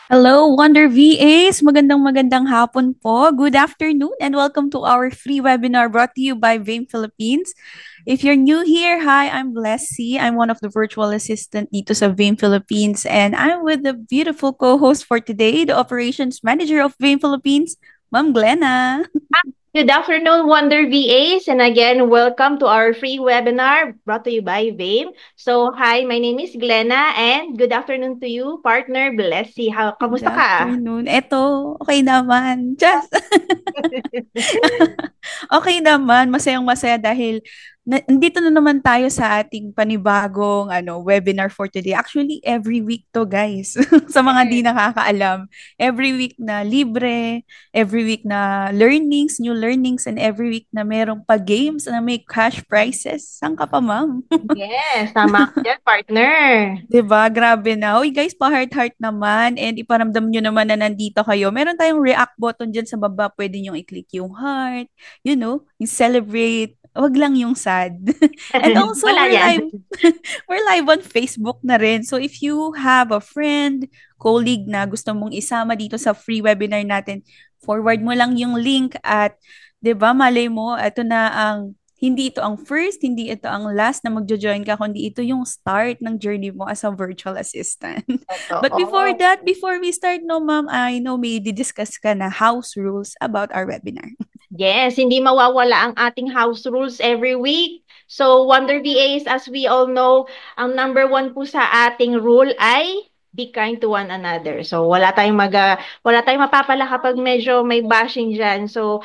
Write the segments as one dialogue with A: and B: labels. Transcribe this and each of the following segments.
A: Hello, Wonder VAs! Magandang hapon po. Good afternoon and welcome to our free webinar brought to you by VAME Philippines. If you're new here, hi, I'm Blessy. I'm one of the virtual assistant dito sa VAME Philippines and I'm with the beautiful co-host for today, the operations manager of VAME Philippines, Ma'am Glenna.
B: Good afternoon, Wonder VAs, and again, welcome to our free webinar brought to you by VAME. So, hi, my name is Glenna, and good afternoon to you, partner Blessy.
A: Good
B: Kamusta ka?
A: afternoon. Eto, okay naman. Just okay naman, masayang-masaya dahil nandito na naman tayo sa ating panibagong webinar for today. Actually, every week to, guys. Sa mga di
B: Yes.
A: nakakaalam, every week na libre, every week na learnings, new learnings, and every week na merong pa-games na may cash prizes. Saan ka pa, ma'am?
B: Yes, tama ka dyan, partner.
A: 'Di ba? Grabe na. Uy, guys, pa-heart-heart naman and iparamdam nyo naman na nandito kayo. Meron tayong react button dyan sa baba. Pwede nyo i-click yung heart, yung celebrate. Wag lang yung sad. And also,
B: Wala
A: we're
B: yan.
A: live we're live on Facebook na rin. So if you have a friend, colleague na gusto mong isama dito sa free webinar natin, forward mo lang yung link at 'di ba, malay mo, ito na ang hindi ito ang first, hindi ito ang last na magjo-join ka, kundi ito yung start ng journey mo as a virtual assistant. But before
B: Totoo.
A: that, before we start, no, ma'am, I know may discuss ka na house rules about our webinar.
B: Yes, hindi mawawala ang ating house rules every week. So, Wonder VAs, as we all know, ang number one po sa ating rule ay be kind to one another. So, wala tayong mapapala kapag medyo may bashing diyan. So,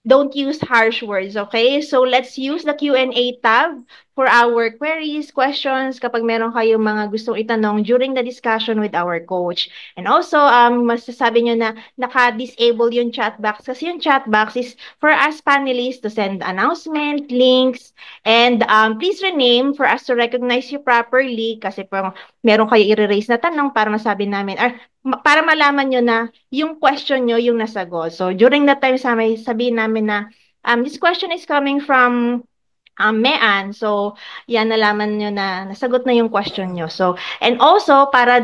B: don't use harsh words, okay? So let's use the Q&A tab for our queries, questions, kapag meron kayong mga gustong itanong during the discussion with our coach. And also, masasabi nyo na naka-disable yung chat box kasi yung chat box is for us panelists to send announcement, links, and please rename for us to recognize you properly kasi pang meron kayo i-raise na tanong para masabi namin, para malaman nyo na yung question nyo yung nasagot. So, during that time, sabihin namin na, this question is coming from Mean. So, yan, nalaman nyo na nasagot na yung question nyo. So, and also, para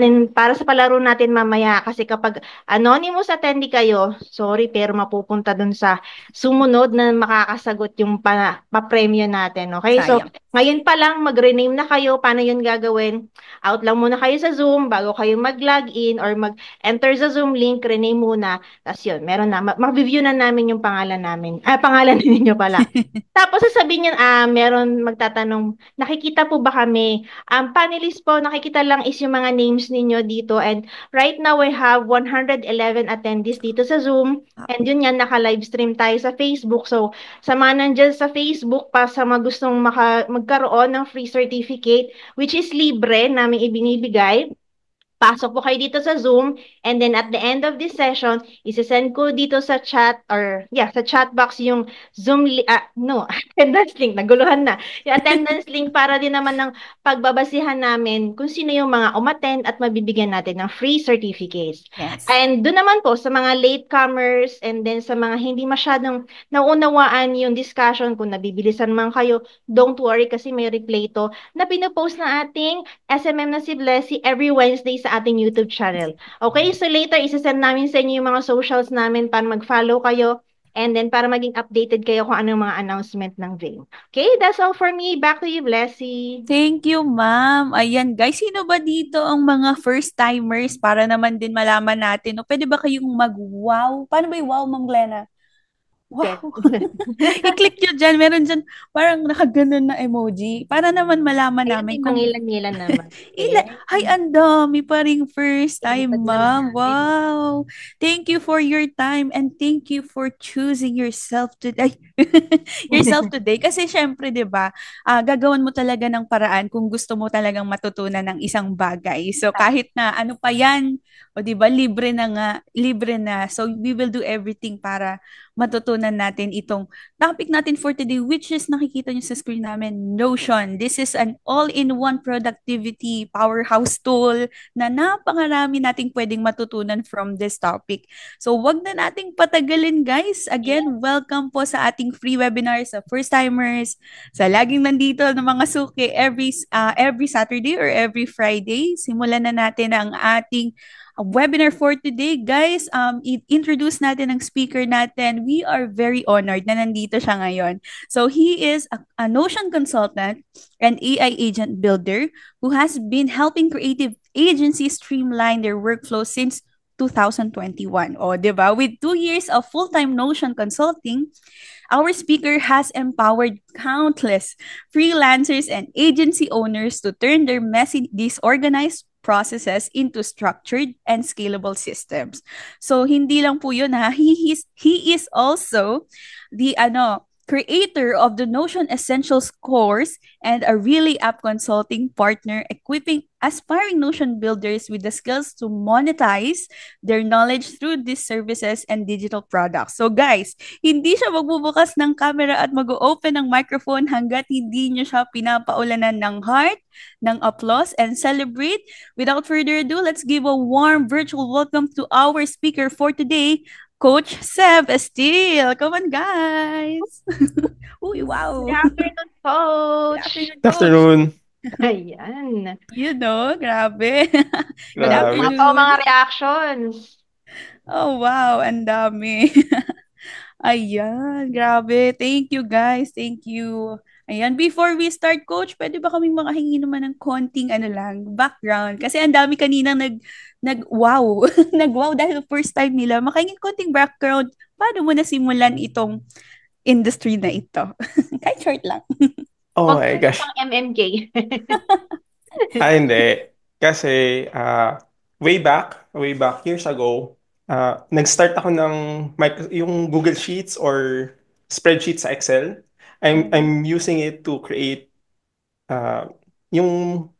B: sa palaro natin mamaya, kasi kapag anonymous attendee kayo, sorry, pero mapupunta dun sa sumunod na makakasagot yung pa-premyo natin. Okay? So,
A: Sayang.
B: ngayon pa lang, mag-rename na kayo. Paano yun gagawin? Out lang muna kayo sa Zoom bago kayo mag-login or mag-enter sa Zoom link, rename muna. Tapos yun, meron na. Ma-review na namin yung pangalan namin. Pangalan ninyo pala. Tapos sasabihin niyan, meron magtatanong, nakikita po ba kami? Panelist po, nakikita lang is yung mga names ninyo dito. And right now, we have 111 attendees dito sa Zoom. And yun yan, naka-live stream tayo sa Facebook. So, sa mga nandyan sa Facebook, pa sa mga gustong magkaroon ng free certificate, which is libre, namin ibinibigay, pasok po kayo dito sa Zoom, and then at the end of this session, isesend ko dito sa chat or yeah, sa chat box yung no, attendance link, naguluhan na. Yung attendance link para din naman ng pagbabasihan namin kung sino yung mga umattend at mabibigyan natin ng free certificates.
A: Yes.
B: And doon naman po sa mga latecomers and then sa mga hindi masyadong naunawaan yung discussion, kung nabibilisan man kayo, don't worry kasi may replay to na pinopost na ating SMM na si Blessy every Wednesday sa ating YouTube channel. Okay, so later isasend namin sa inyo yung mga socials namin para mag-follow kayo and then para maging updated kayo kung anong mga announcement ng Vane. Okay, that's all for me. Back to you, Blessy.
A: Thank you, ma'am. Ayan, guys, sino ba dito ang mga first-timers para naman din malaman natin? O pwede ba kayong mag-wow? Paano ba yung wow, Ma'am Glenna?
B: Yes.
A: Wow! I-click nyo dyan. Meron dyan parang nakaganon na emoji. Para naman malaman
B: Ayan,
A: namin
B: may
A: kung
B: mangilan-ngilan naman.
A: ila,
B: Okay.
A: ay, ang dami pa ring first time,
B: Lipad lang
A: ma'am.
B: natin.
A: Wow. Thank you for your time and thank you for choosing yourself today. Yourself today. Kasi syempre, 'di ba? Gagawan mo talaga ng paraan kung gusto mo talagang matutunan ng isang bagay. So kahit na ano pa 'yan, o 'di ba, libre na nga, libre na. So we will do everything para matutunan natin itong topic natin for today, which is nakikita nyo sa screen namin, Notion. This is an all-in-one productivity powerhouse tool na napakarami nating pwedeng matutunan from this topic. So, wag na nating patagalin, guys. Again, welcome po sa ating free webinar sa first-timers, sa laging nandito ng mga suki every Saturday or every Friday. Simulan na natin ang ating webinar for today. Guys, introduce natin ang speaker natin. We are very honored na nandito siya ngayon. So, he is a Notion consultant and AI agent builder who has been helping creative agencies streamline their workflow since 2021. O, di ba? With 2 years of full-time Notion consulting, our speaker has empowered countless freelancers and agency owners to turn their messy, disorganized processes into structured and scalable systems. So hindi lang po yun ha, he is also the creator of the Notion Essentials course and a really app consulting partner equipping aspiring Notion builders with the skills to monetize their knowledge through these services and digital products. So guys, hindi siya magbubukas ng camera at mag-open ng microphone hanggat hindi niyo siya pinapaulanan ng heart, ng applause, and celebrate. Without further ado, let's give a warm virtual welcome to our speaker for today, Coach Seb Estil. Come on, guys. Uy, wow.
B: Good afternoon, Coach.
A: Good
C: Good afternoon.
B: Ayan.
A: You know, grabe. Good
C: Grabe.
B: Mga
A: afternoon.
B: mga reactions.
A: Oh, wow. Ang dami. Ayan, grabe. Thank you, guys. Thank you. Ayan, before we start, Coach, pwede ba kaming makahingi naman ng konting background? Kasi ang dami kanina nag-wow. Nag-wow dahil first time nila. Makahingi konting background. Paano mo nasimulan itong industry na ito? Kahit short lang.
C: Oh my gosh.
B: Pang MMK.
C: Hindi. Kasi way back years ago, nag-start ako ng yung Google Sheets or spreadsheet sa Excel. I'm using it to create uh, yung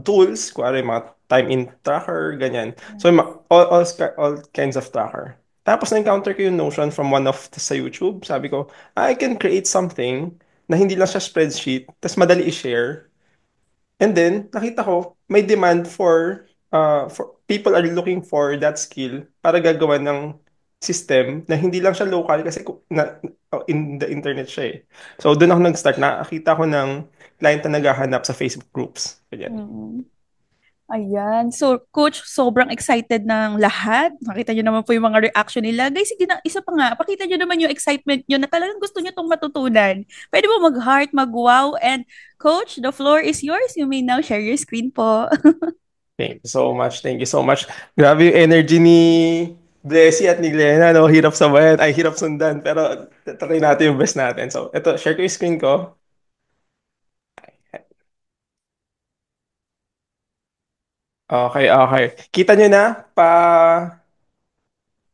C: tools, kuwari mga time in tracker, ganyan. So, all kinds of tracker. Tapos na-encounter ko yung Notion from one of sa YouTube. Sabi ko, I can create something na hindi lang siya spreadsheet, tapos madali i-share. And then, nakita ko, may demand for people are looking for that skill para gagawa ng system na hindi lang siya local kasi in the internet siya eh. So, doon ako nag-start. Nakakita ko ng client na naghahanap sa Facebook groups. Ganyan.
A: Mm. Ayan. So, Coach, sobrang excited ng lahat. Makita nyo naman po yung mga reaction nila. Guys, sige na, isa pa nga, pakita nyo naman yung excitement nyo na talagang gusto nyo itong matutunan. Pwede mo mag-heart, mag-wow, and Coach, the floor is yours. You may now share your screen po.
C: Thank you so much. Thank you so much. Grabe yung energy ni Blessy at ni Glenna, no? Hirap sabayan, ay hirap sundan. Pero try natin yung best natin. So, ito, share ko yung screen ko. Okay, okay. Kita nyo na?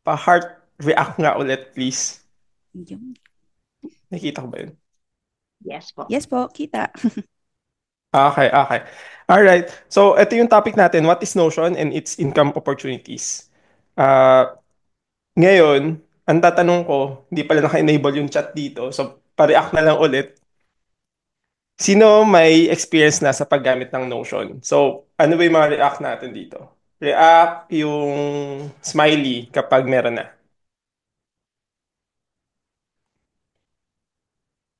C: Pa-heart react nga ulit, please. Nakita ko ba yun?
B: Yes po.
A: Yes po, kita.
C: Okay, okay. Alright. So, ito yung topic natin. What is Notion and its income opportunities? Uh, Ngayon, ang tatanong ko, hindi pala naka-enable yung chat dito. So, pa-react na lang ulit. Sino may experience na sa paggamit ng Notion? So, ano ba yung mga react natin dito? React yung smiley kapag meron na.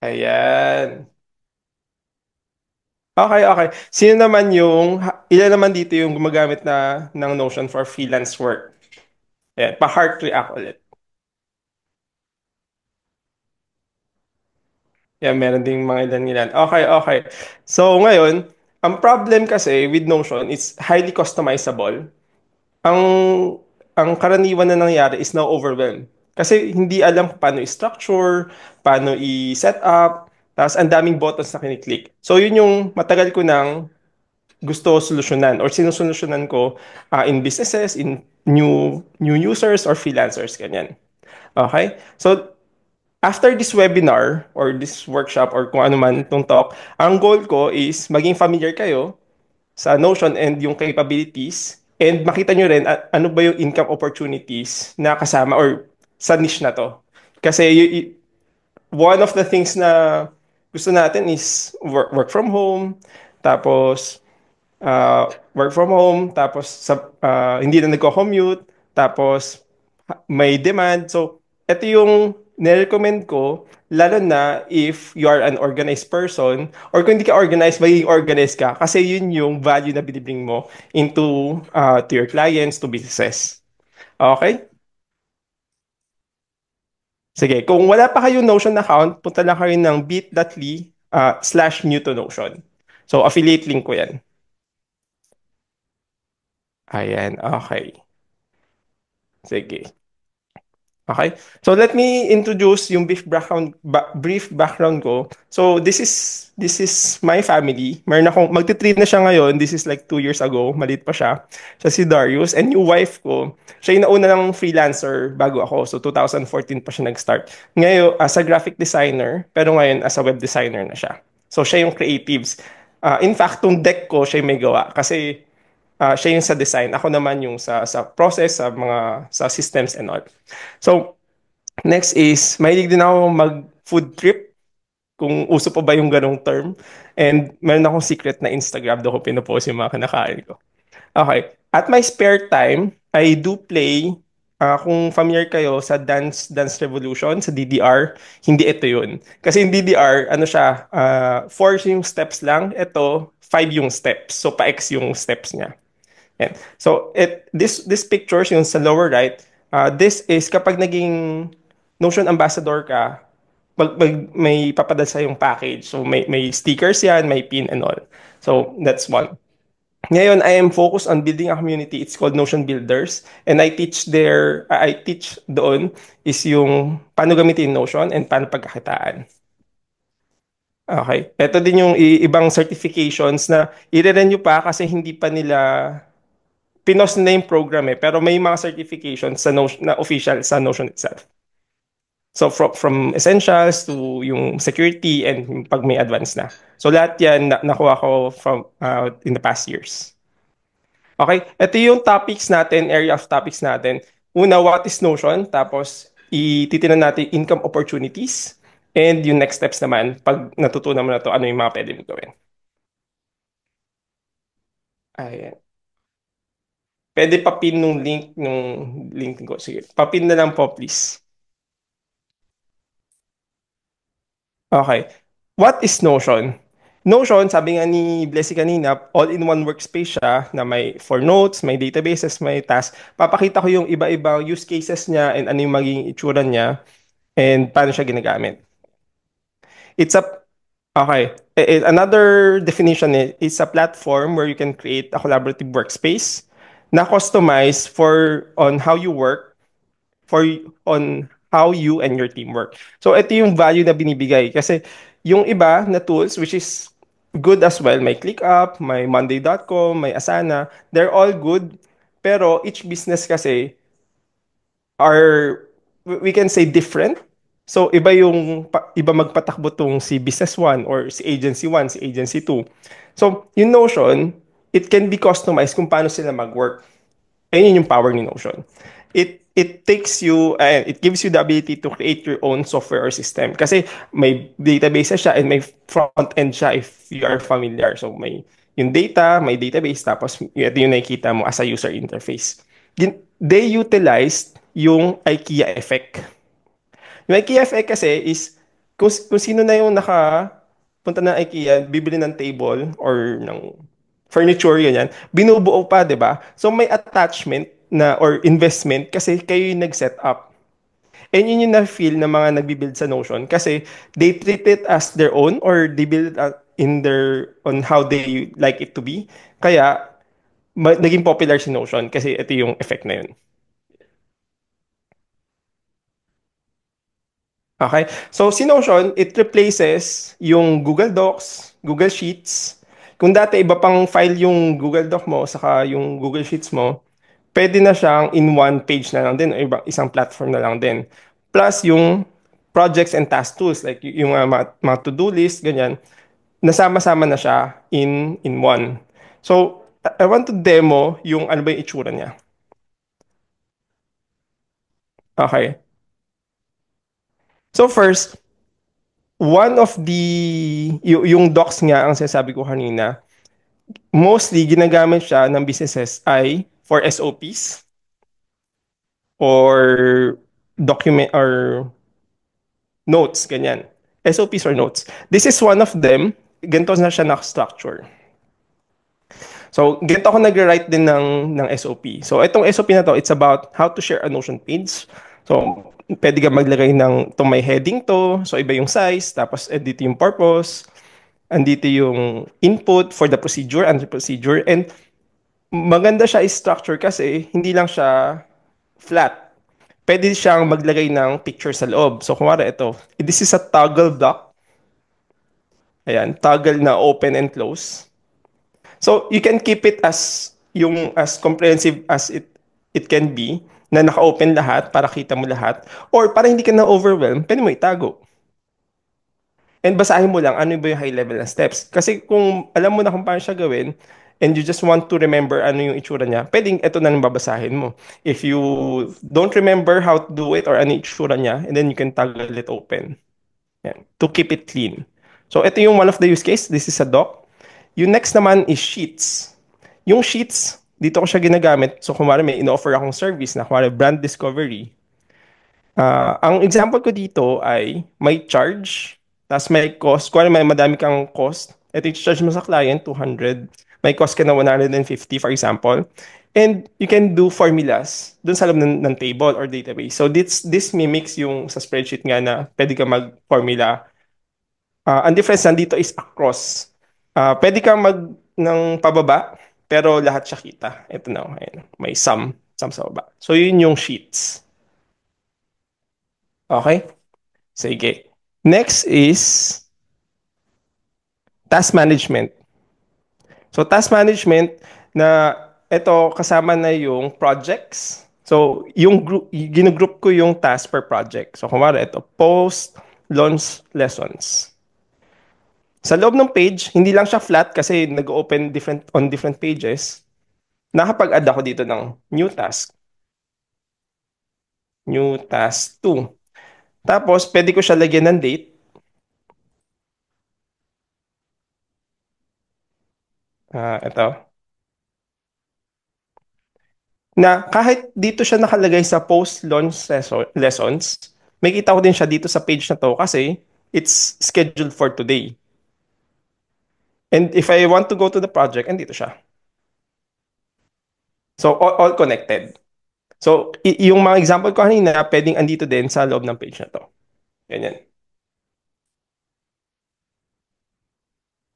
C: Ayan. Okay, okay. Ilan naman dito yung gumagamit ng Notion for freelance work? Ayan, pa-heart react ulit. Yan, meron ding mga ilan-ilan. Okay, okay. So, ngayon, ang problem kasi with Notion is highly customizable. Ang ang karaniwan na nangyari is now overwhelmed. Kasi hindi alam kung paano i-structure, paano i-set up, tapos ang daming buttons na kiniklik. So, yun yung matagal ko nang gusto solusyonan or sinusolusyonan ko in businesses, in new users or freelancers, ganyan. Okay? So, after this webinar or this workshop or kung ano man itong talk, ang goal ko is maging familiar kayo sa Notion and yung capabilities and makita nyo rin ano ba yung income opportunities na kasama or sa niche na to. Kasi one of the things na gusto natin is work from home, tapos work from home, tapos hindi na nagko-commute, tapos may demand. So, ito yung nirecommend ko, lalo na if you are an organized person, or kung hindi ka organized, magiging organized ka, kasi yun yung value na binibring mo into to your clients, to businesses. Okay? Sige, kung wala pa kayong Notion account, punta lang kayo ng bit.ly /new to Notion. So, affiliate link ko yan. Ayan, okay. Sige. Okay? So let me introduce yung brief background ko. So this is my family. Meron akong magti-3 na siya ngayon. This is like 2 years ago. Maliit pa siya. Siya si Darius, and yung wife ko, siya yung nauna lang freelancer bago ako. So 2014 pa siya nag-start. Ngayon as a graphic designer, pero ngayon as a web designer na siya. So siya yung creatives. In fact, tong deck ko siya yung may gawa kasi siya yung sa design. Ako naman yung sa process, sa systems and all. So, next is, mahilig din ako mag-food trip, kung uso pa ba yung ganong term. And meron akong secret na Instagram doon ko pinopost yung mga kinakain ko. Okay. At my spare time, I do play, kung familiar kayo sa Dance Revolution, sa DDR, hindi ito yun. Kasi yung DDR, ano siya, 4 yung steps lang. Ito, 5 yung steps. So, pa-X yung steps niya. Yan. So this pictures yung sa lower right, this is kapag naging Notion ambassador ka, may papadala sa yung package. So may stickers yan, may pin and all. So that's one. Ngayon, I am focused on building a community. It's called Notion Builders. And I teach doon is yung paano gamitin Notion and paano pagkakitaan. Okay. Ito din yung ibang certifications na i-renew pa kasi hindi pa nila pinost na yung program pero may mga certifications sa Notion, na official sa Notion itself. So from essentials to yung security and yung pag may advance na. So lahat yan nakuha ko from in the past years. Okay, ito yung topics natin, area of topics natin. Una, what is Notion? Tapos ititinan natin income opportunities. And yung next steps naman, pag natutunan mo na to, ano yung mga pwede mo gawin. Ayan. Pwede pa pin nung link ko. Sige, papin na lang po, please. Okay. What is Notion? Notion, sabi nga ni Blessy kanina, all-in-one workspace siya na may for notes, may databases, may tasks. Papakita ko yung iba-ibang use cases niya and ano yung magiging itsura niya and paano siya ginagamit. It's a Okay. Another definition is a platform where you can create a collaborative workspace na customized for on how you work on how you and your team work. So ito yung value na binibigay kasi yung iba na tools which is good as well, may ClickUp, may Monday.com, may Asana, they're all good pero each business kasi are we can say different. So iba magpatakbo tong si business 1 or si agency 1, si agency 2. So yung Notion, it can be customized kung paano sila mag-work. Ayun yung power ni Notion. It takes you and it gives you the ability to create your own software or system kasi may database siya and may front end siya if you are familiar. So may yung data, may database tapos ito yung nakikita mo as a user interface. They utilized yung IKEA effect. Yung IKEA effect kasi is kung sino na yung punta ng IKEA, bibili ng table or ng furniture ganyan, binubuo pa, 'di ba? So may attachment na or investment kasi kayo yung nag-set up. And yun yung na-feel ng mga nagbi-build sa Notion kasi they treat it as their own or they build it on how they like it to be. Kaya naging popular si Notion kasi ito yung effect na yun. Okay? So, si Notion, it replaces yung Google Docs, Google Sheets. Kung dati iba pang file yung Google Doc mo, saka yung Google Sheets mo, pwede na siyang in one page na lang din, o isang platform na lang din. Plus, yung projects and task tools, like yung mga to-do list, ganyan, nasama-sama na siya in one. So, I want to demo yung ano ba yung itsura niya. Okay. So first, one of the, yung docs nga ang sinasabi ko kanina, mostly ginagamit siya ng businesses ay for SOPs or document or notes, ganyan. SOPs or notes. This is one of them. Ganito na siya na-structure. So, ganito ako nag-write din ng SOP. So, itong SOP na to, it's about how to share a Notion page. So, pwede ka maglagay ng, itong may heading to, so iba yung size, tapos dito yung purpose, andito yung input for the procedure and the procedure, and maganda siya i-structure kasi hindi lang siya flat. Pwede siyang maglagay ng picture sa loob. So, kumara ito, this is a toggle doc. Ayan, toggle na open and close. So you can keep it as comprehensive as it can be na naka-open lahat para kita mo lahat or para hindi ka na overwhelm, pwede mo itago. And basahin mo lang ano ba yung high level na steps. Kasi kung alam mo na kung paano siya gawin and you just want to remember ano yung itsura niya, pwedeng ito na lang babasahin mo. If you don't remember how to do it or ano yung itsura niya, and then you can toggle it open. Yan, to keep it clean. So ito yung one of the use case. This is a doc. Yung next naman is sheets. Yung sheets, dito ko siya ginagamit. So, kumari may in-offer akong service na kumari brand discovery. Ang example ko dito ay may charge, tapos may cost. Kumari may madami kang cost. Ito yung charge mo sa client, 200. May cost ka na 150, for example. And you can do formulas dun sa loob ng table or database. So, this mimics yung sa spreadsheet nga na pwede ka mag-formula. Ang difference nandito is across. Pwede kang ng pababa, pero lahat siya kita. Ito na, ayan. May sum sa baba. So, yun yung sheets. Okay? Sige. Next is task management. So, task management na ito kasama na yung projects. So, yung ginugroup ko yung task per project. So, kumara ito, post, launch, lessons. Sa loob ng page, hindi lang siya flat kasi nag-open on different pages. Nakapag-add ako dito ng new task. New task 2. Tapos, pwede ko siya lagyan ng date. Ito. Na kahit dito siya nakalagay sa post-launch lessons, may kita ko din siya dito sa page na to kasi it's scheduled for today. And if I want to go to the project, andito siya. So, all connected. So, yung mga example ko kanina, pwedeng andito din sa loob ng page na to. Ganyan.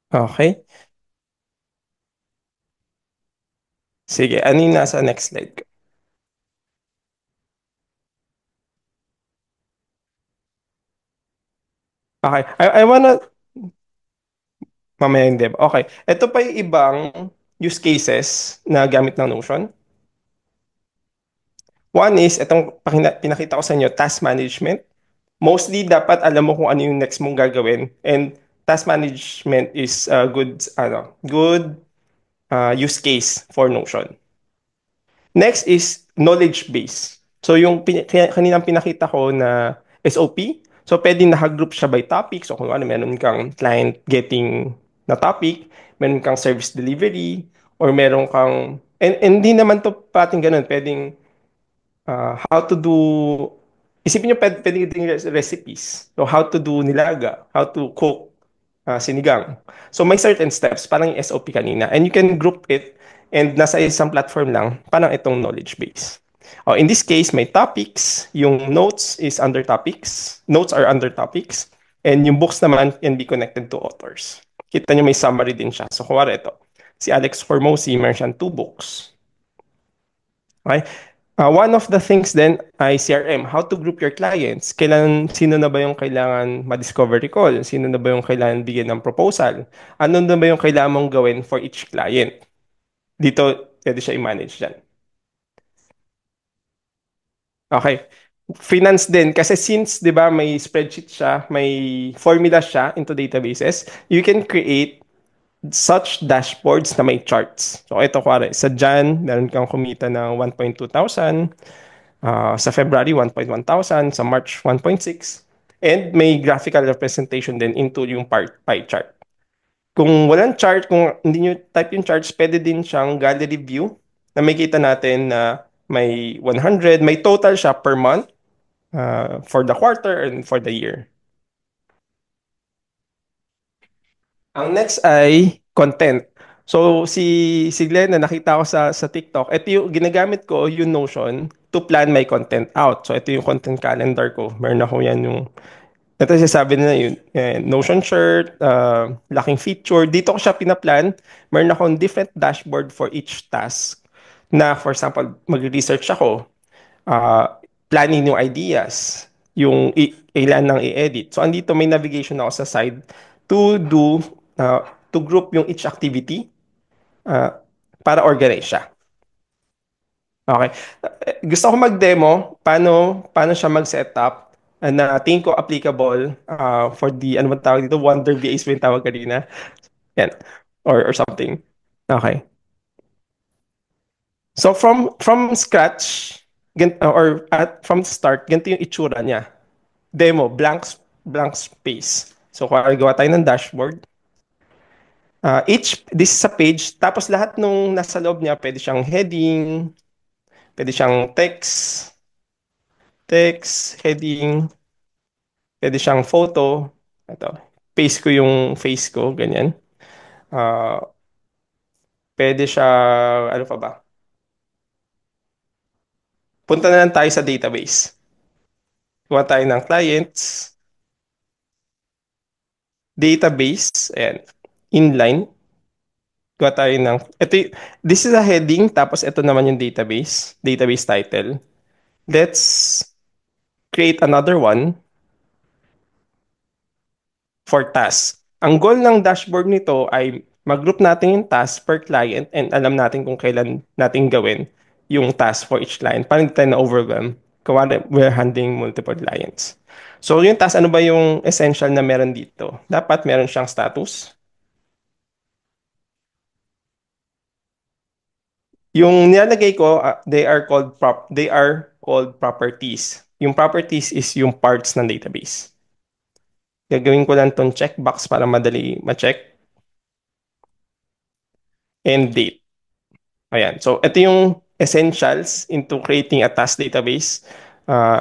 C: Okay. Sige, ano yung nasa next slide ko? Okay. I wanna... Mamaya hindi. Okay. Ito pa yung ibang use cases na gamit ng Notion. One is, itong pinakita ko sa inyo, task management. Mostly, dapat alam mo kung ano yung next mong gagawin. And task management is a good use case for Notion. Next is knowledge base. So yung kaninang pinakita ko na SOP, so pwedeng nakagroup siya by topic. So kung ano, meron kang client getting na topic, meron kang service delivery, or meron kang, and hindi naman to pating ganun, pwedeng how to do, isipin nyo pwedeng din recipes. So how to do nilaga, how to cook sinigang. So may certain steps, parang yung SOP kanina. And you can group it and nasa isang platform lang, parang itong knowledge base. In this case, may topics. Yung notes is under topics. Notes are under topics. And yung books naman can be connected to authors. Kita nyo may summary din siya. So kuwari ito. Si Alex Formosi, meron siyang 2 books. Okay? One of the things then ay CRM, how to group your clients. Sino na ba yung kailangan ma-discovery call? Sino na ba yung kailangan bigyan ng proposal? Ano na ba yung kailangan mong gawin for each client? Dito, pwede siya i-manage dyan. Okay. Finance din. Kasi since, di ba, may spreadsheet siya, may formula siya into databases, you can create such dashboards na may charts. So, ito, kuwari, sa Jan, meron kang kumita ng 1.2 thousand. Sa February, 1.1 thousand. Sa March, 1.6. And may graphical representation din into yung pie chart. Kung walang chart, kung hindi nyo type yung charts, pwede din siyang gallery view na makita natin na may 100, may total siya per month, for the quarter and for the year. Ang next ay content. So si Glenn na nakita ko sa TikTok, ito yung ginagamit ko yung Notion to plan my content out. So ito yung content calendar ko. Meron ako yan yung ito sabi nila yun, Notion shirt, lacking feature. Dito ko siya pinaplan. Meron akong different dashboard for each task. Na for example, mag-research ako, uh, planning new ideas, yung ilan nang i-edit. So andito may navigation ako sa side to do, to group yung each activity, uh, para organize siya. Okay. Gusto ko mag-demo paano siya mag-setup na tingin ko applicable, for the ano bang tawag dito, Wonder VAs ba yung tawag kanina? Yan. Or something. Okay. So from scratch, or from start, ganito yung itsura niya. Demo, blank space. So kung gawa tayo ng dashboard, this is a page, tapos lahat nung nasa loob niya, pwede siyang heading, pwede siyang heading, pwede siyang photo. Ito, face ko, ganyan. Ah, pwede siya, ano pa ba? Punta na lang tayo sa database. Kuha tayo ng clients, database, and inline. Kuha tayo ng, this is a heading, tapos ito naman yung database title. Let's create another one for task. Ang goal ng dashboard nito ay mag-group natin yung task per client and alam natin kung kailan natin gawin yung task for each client para hindi tayo na-overwhelm. Kawala, we're handling multiple clients. So yung task, ano ba yung essential na meron dito? Dapat meron siyang status. Yung nilalagay ko, they are called properties. Yung properties is yung parts ng database. Gagawin ko lang tong checkbox para madali ma-check. And date. Ayan. So, ito yung essentials into creating a task database,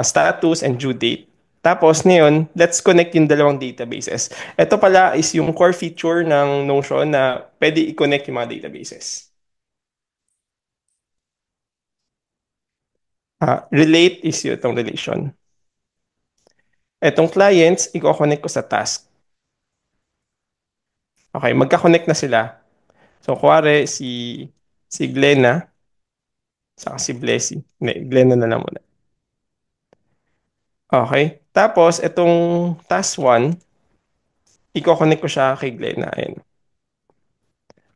C: status and due date. Tapos, ngayon, let's connect yung dalawang databases. Ito pala is yung core feature ng Notion na pwede i-connect yung mga databases. Relate is itong relation. Etong clients, i-connect ko sa task. Okay, magka-connect na sila. So, kuwari, si Glenna, saka si Blessy. Hindi, Glenna na lang muna. Okay. Tapos, itong task 1, i-connect ko siya kay Glenna. Ayan.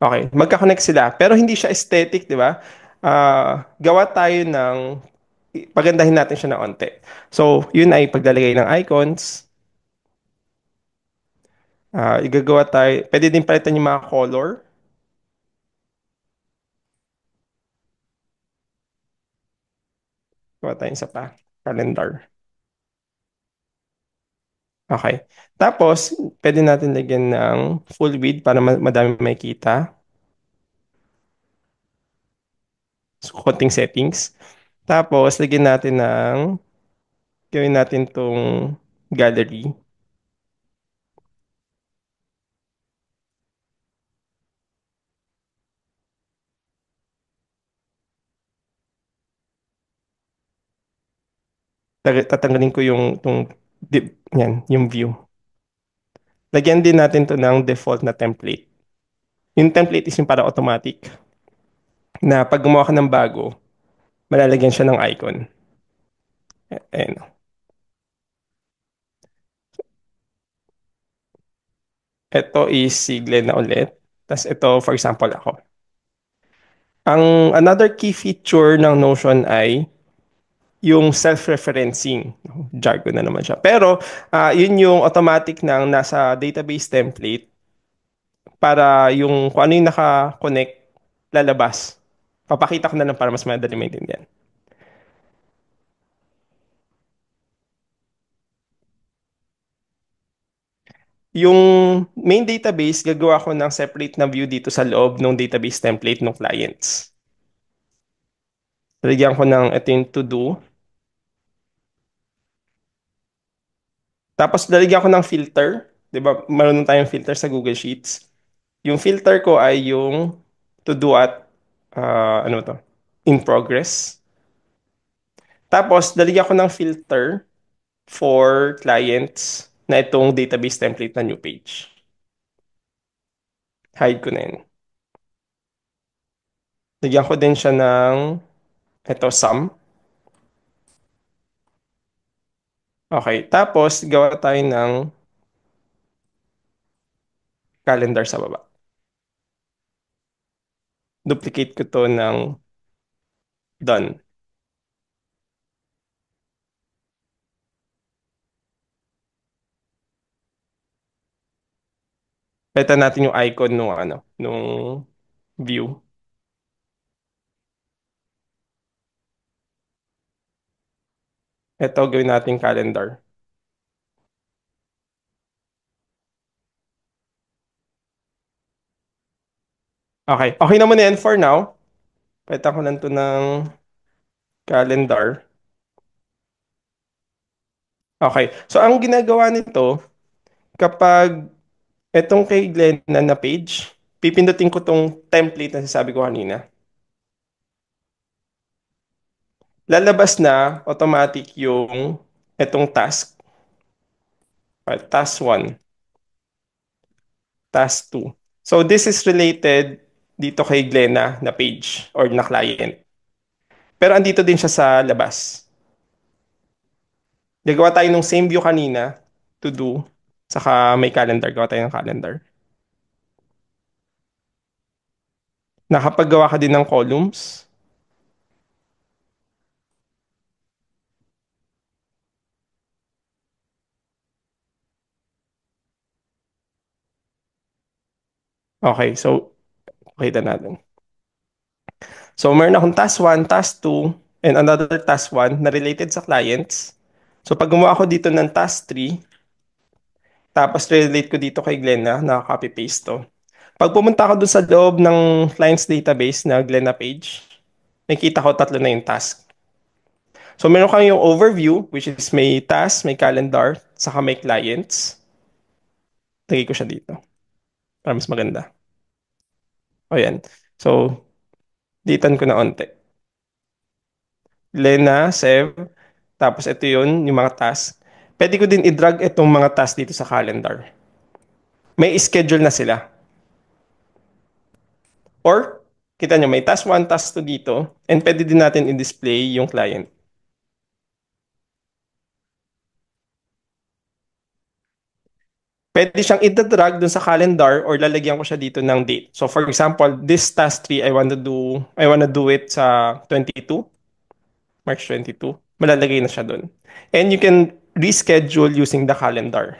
C: Okay, magka-connect sila. Pero hindi siya aesthetic, di ba? Gawa tayo pagandahin natin siya ng onte. So, yun ay paglalagay ng icons. Igagawa tayo, pwede din palitan yung mga color. Gawa tayo isa pa, calendar. Okay. Tapos, pwede natin lagyan ng full width para madami makita. So, konting settings. Tapos, gawin natin tong gallery. Tatanggalin ko yung view. Lagyan din natin to ng default na template. Yung template is yung para automatic na pag gumawa ka ng bago, malalagyan siya ng icon. Ayan. Ito is si Glenn na ulit. Tapos ito, for example, ako. Another key feature ng Notion ay yung self-referencing. Jargon na naman siya. Pero, yun yung automatic ng nasa database template para yung kung ano yung naka-connect, lalabas. Papakita ko na lang para mas madali maintindihan. yung main database, gagawa ko ng separate na view dito sa loob ng database template ng clients. Lalagyan ko ng ito yung to do. Tapos lalagyan ko ng filter. 'Di ba? Meron tayong filter sa Google Sheets. Yung filter ko ay yung to do at ano to? In progress. Tapos lalagyan ko ng filter for clients na itong database template na new page. Hide ko na yun. Lagyan ko din siya ng ito, sum. Okay. Tapos, gawa tayo ng calendar sa baba. Duplicate ko to ng done. Palitan natin yung icon nung nung view. Ito, gawin natin calendar. Okay. Okay naman yan for now. Palitan ko lang to ng calendar. Okay. So, ang ginagawa nito, kapag itong kay Glenna na page, pipindutin ko tong template na sasabi ko kanina. Lalabas na automatic yung itong task. Task 1, task 2. So this is related dito kay Glenna na page or na client. Pero andito din siya sa labas. Gagawa tayo ng same view kanina, to do, saka may calendar. Gawa tayo ng calendar. Nakapaggawa ka din ng columns. Okay, so kita natin. So meron akong task 1, task 2, and another task 1 na related sa clients. So pag gumawa ako dito ng task 3, tapos relate ko dito kay Glenna, naka-copy-paste to. Pag pumunta ako dun sa loob ng clients database na Glenna page, nakikita ko tatlo na yung task. So meron kang yung overview, which is may task, may calendar, saka may clients. Lagay ko siya dito para mas maganda. O yan. So, ditan ko na onte. Glenna, save. Tapos ito yun, yung mga task. Pwede ko din i-drag itong mga task dito sa calendar. May schedule na sila. Or, kita nyo, may task 1, task 2 dito, and pwede din natin i-display yung client. Pwede siyang i-drag dun sa calendar or lalagyan ko siya dito ng date. So for example, this task 3, I wanna do it sa 22, March 22. Malalagay na siya dun. And you can reschedule using the calendar.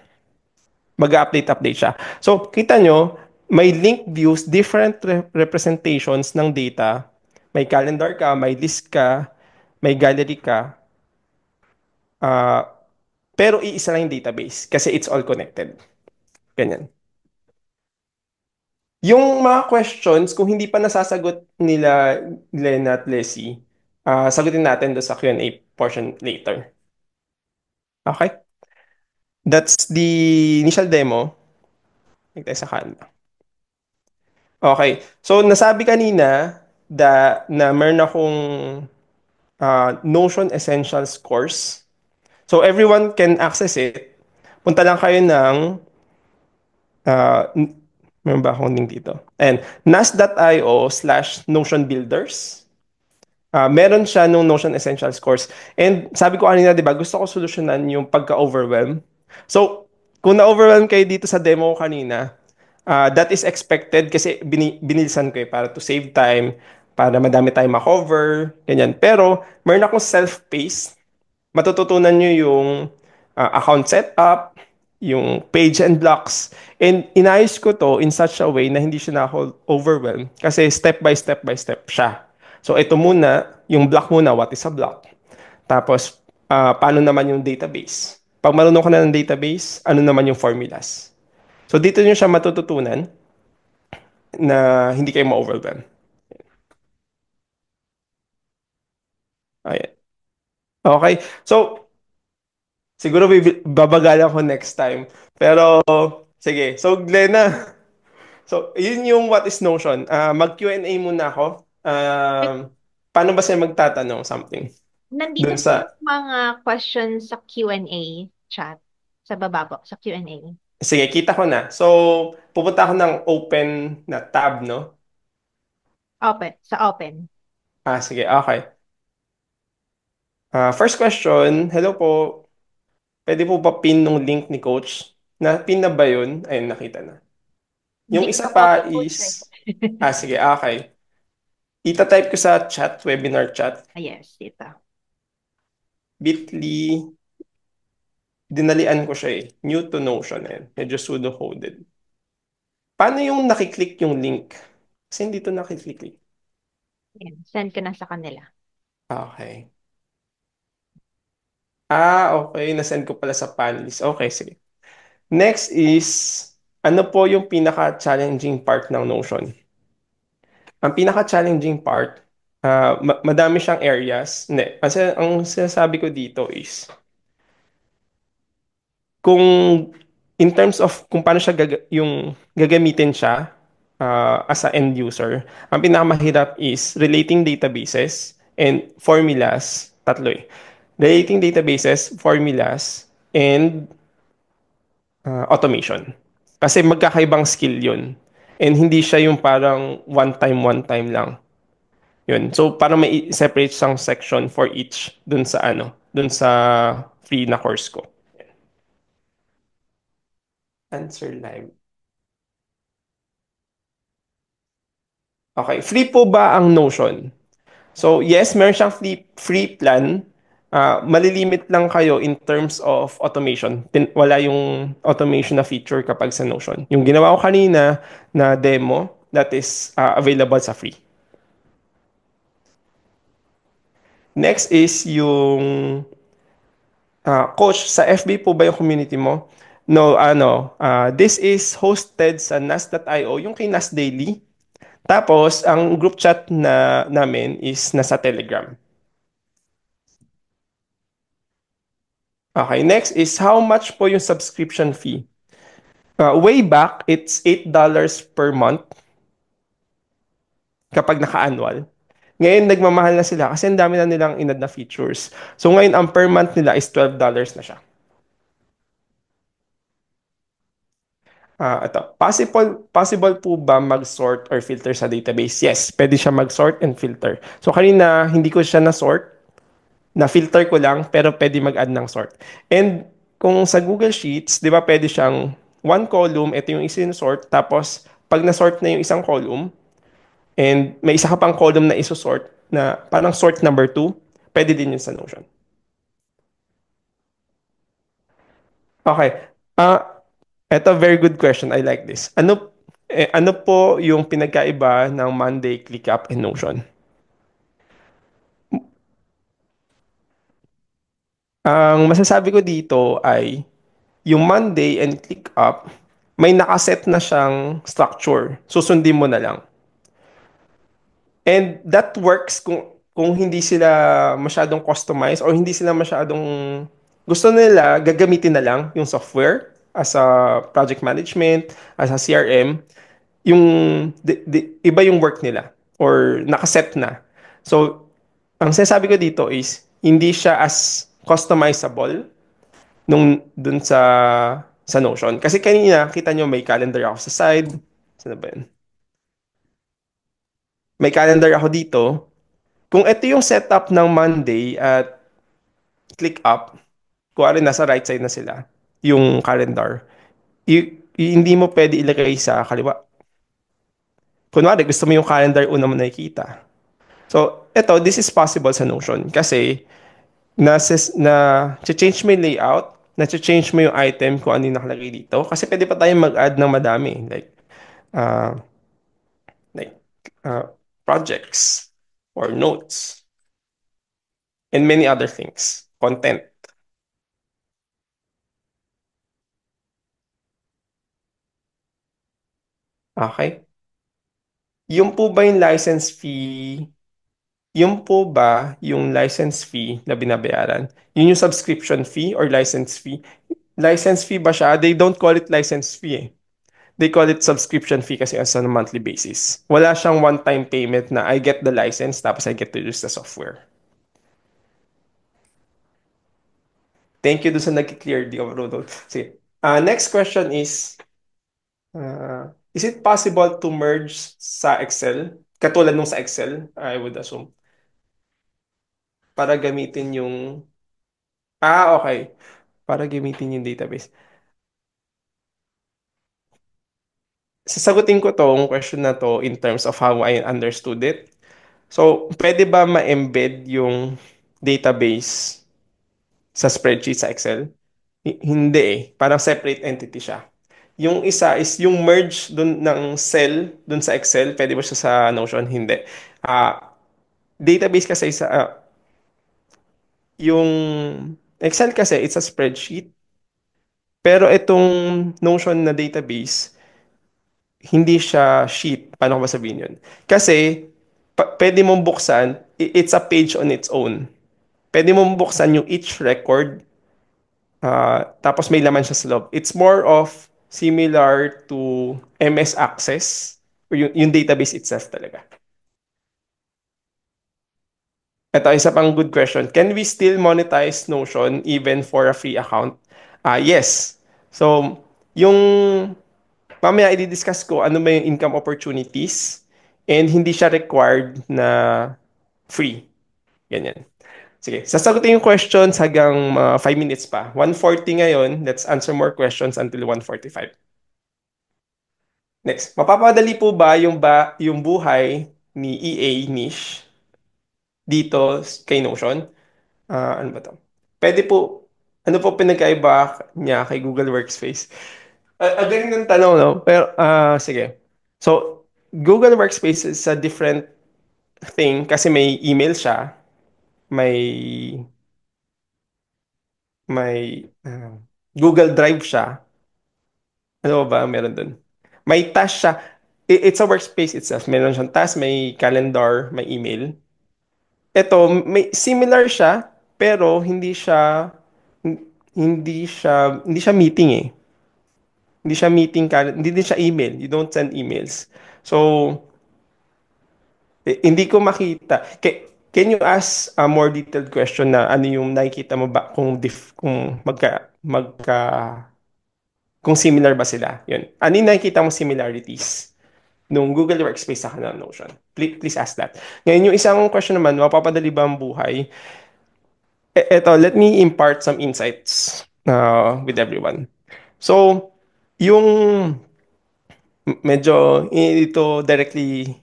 C: Mag-update siya. So kita nyo, may link views, different representations ng data. May calendar ka, may list ka, may gallery ka. Pero iisa lang yung database kasi it's all connected. Ganyan. Yung mga questions, kung hindi pa nasasagot nila Glenn at Leslie, sagutin natin doon sa Q&A portion later. Okay? That's the initial demo. Take tayo sa Canva. Okay. So, nasabi kanina na meron akong Notion Essentials course. So, everyone can access it. Punta lang kayo ng meron ba akong link dito? And nas.io/Notion Builders. Meron siya nung Notion Essentials course. And sabi ko kanina, di ba, gusto ko solusyonan yung pagka-overwhelm. So, kung na-overwhelm kayo dito sa demo ko kanina, that is expected kasi binilisan ko para to save time, para madami tayong ma-cover, ganyan. Pero, meron akong self-paced. Matututunan nyo yung account setup, yung page and blocks. And inayos ko to in such a way na hindi siya na-overwhelm kasi step by step siya. So ito muna, yung block muna, what is a block? Tapos, paano naman yung database? Pag marunong ka na ng database, ano naman yung formulas? So dito nyo siya matututunan na hindi kayo ma-overwhelm. Ayan. Okay. So, siguro babagalan ko next time. Pero, sige. So, Glenna, so, yun yung what is Notion. Mag-Q&A muna ako. Paano ba siya magtatanong something?
B: Nandito
C: Dun
B: po
C: sa,
B: yung mga questions sa Q&A chat. Sa baba po, sa Q&A.
C: sige, kita ko na. So, pupunta ako ng open na tab, no?
B: Open, sa open.
C: Sige, okay. First question, hello po. Pwede po ba pin nung link ni Coach? Pin na ba yun? Ayun, nakita na. Yung
B: Hindi
C: isa
B: pa po,
C: pa
B: coach eh.
C: is, sige, okay. Ita-type ko sa chat, webinar chat,
B: Yes, dito.
C: bit.ly, dinalian ko siya eh. New to Notion, eh. Medyo pseudo-coded. Paano yung nakiklik yung link? Kasi hindi to nakiklik eh.
B: Yan, send ko na sa kanila.
C: Okay. Okay. Nasend ko pala sa panelist. Okay, sige. Next is, ano po yung pinaka-challenging part ng Notion? Ang pinaka-challenging part, madami siyang areas. Hindi, kasi ang sinasabi ko dito is, kung in terms of kung paano siya yung gagamitin siya as a end user, ang pinakamahirap is relating databases and formulas, tatlo eh. Relating databases, formulas, and automation. Kasi magkakaibang skill yun. And hindi siya yung parang one time lang. Yun. So, parang may separate sang section for each dun sa free na course ko. Answer live. Okay, free po ba ang Notion? So, yes, meron siyang free plan. Malilimit lang kayo in terms of automation. Wala yung automation na feature kapag sa Notion. Yung ginawa ko kanina na demo, that is available sa free. Next is yung coach, sa FB po ba yung community mo? No, this is hosted sa nas.io, yung kay Nas Daily. Tapos, ang group chat namin is nasa Telegram. Okay, next is how much po yung subscription fee? Way back, it's $8 per month kapag naka-annual. Ngayon, nagmamahal na sila kasi ang dami na nilang inad na features. So, ngayon, ang per month nila is $12 na siya. Ito. Possible po ba mag-sort or filter sa database? Yes, pwede siya mag-sort and filter. So, kanina, hindi ko siya na-sort. Na-filter ko lang, pero pwede mag-add ng sort. And kung sa Google Sheets, di ba pwede siyang one column, ito yung isin-sort, tapos pag na-sort na yung isang column, and may isa ka pang column na iso-sort, na parang sort number 2, pwede din yun sa Notion. Okay. Ito, very good question. I like this. Ano po yung pinagkaiba ng Monday, ClickUp, and Notion? Ang masasabi ko dito ay yung Monday and ClickUp, may nakaset na siyang structure. Susundin mo na lang. And that works kung hindi sila masyadong customized or hindi sila masyadong gusto nila gagamitin na lang yung software as a project management, as a CRM, yung iba yung work nila or nakaset na. So, ang sinasabi ko dito is hindi siya as customizable dun sa Notion. Kasi kanina, kita nyo may calendar ako sa side. Saan ba yun? May calendar ako dito. Kung ito yung setup ng Monday at click up, kuwari nasa right side na sila, yung calendar, hindi mo pwede ilagay sa kaliwa. Kunwari, gusto mo yung calendar una mo nakikita. So, this is possible sa Notion kasi change mo yung layout, change mo yung item kung ano yung nakalagay dito. Kasi pwede pa tayong mag-add ng madami. Uh, like uh, projects or notes and many other things. Content. Okay. Yung po ba yung license fee, yung po ba yung license fee na binabayaran? Yun yung subscription fee or license fee? License fee ba siya? They don't call it license fee eh. They call it subscription fee kasi as on a monthly basis. Wala siyang one-time payment na I get the license tapos I get to use the software. Thank you doon sa nag-clear di overload. Sige. Next question is it possible to merge sa Excel? Katulad nung sa Excel, I would assume. Para gamitin yung... okay. Para gamitin yung database. Sasagutin ko tong question na to in terms of how I understood it. So, pwede ba ma-embed yung database sa spreadsheet sa Excel? Hindi eh. Parang separate entity siya. Yung isa is yung merge dun ng cell dun sa Excel. Pwede ba siya sa Notion? Hindi. Database kasi yung Excel kasi it's a spreadsheet. Pero itong Notion na database, hindi siya sheet. Paano ko ba sabihin yun? Kasi pwede mong buksan, it's a page on its own. Pwede mong buksan yung each record, tapos may laman siya sa loob. It's more of similar to MS Access or yung database itself talaga. Ito, isa pang good question. Can we still monetize Notion even for a free account? Yes. So, yung mamaya i-discuss ko ano ba yung income opportunities and hindi siya required na free. Ganyan. Sige, sasagutin yung questions hanggang 5 minutes pa. 1:40 ngayon. Let's answer more questions until 1:45. Next, mapapadali po ba yung buhay ni EA Niche dito kay Notion? Ano ba to? Pwede po, ano po pinagkaiba niya kay Google Workspace? Galing ng tanong, no? Pero, sige. So, Google Workspace is a different thing kasi may email siya, may Google Drive siya. Ano ba meron dun? May task siya. It's a workspace itself. Meron siyang task, may calendar, may email. Ito, may similar siya, pero hindi siya meeting eh. Hindi siya meeting, hindi din siya email. You don't send emails. So, hindi ko makita. Can you ask a more detailed question na ano yung nakikita mo ba kung kung similar ba sila? Yun. Ano yung nakikita mo similarities nung Google Workspace sa kanang Notion? Please ask that. Ngayon, yung isang question naman, mapapadali ba ang buhay? Eto, let me impart some insights with everyone. So, yung medyo ito directly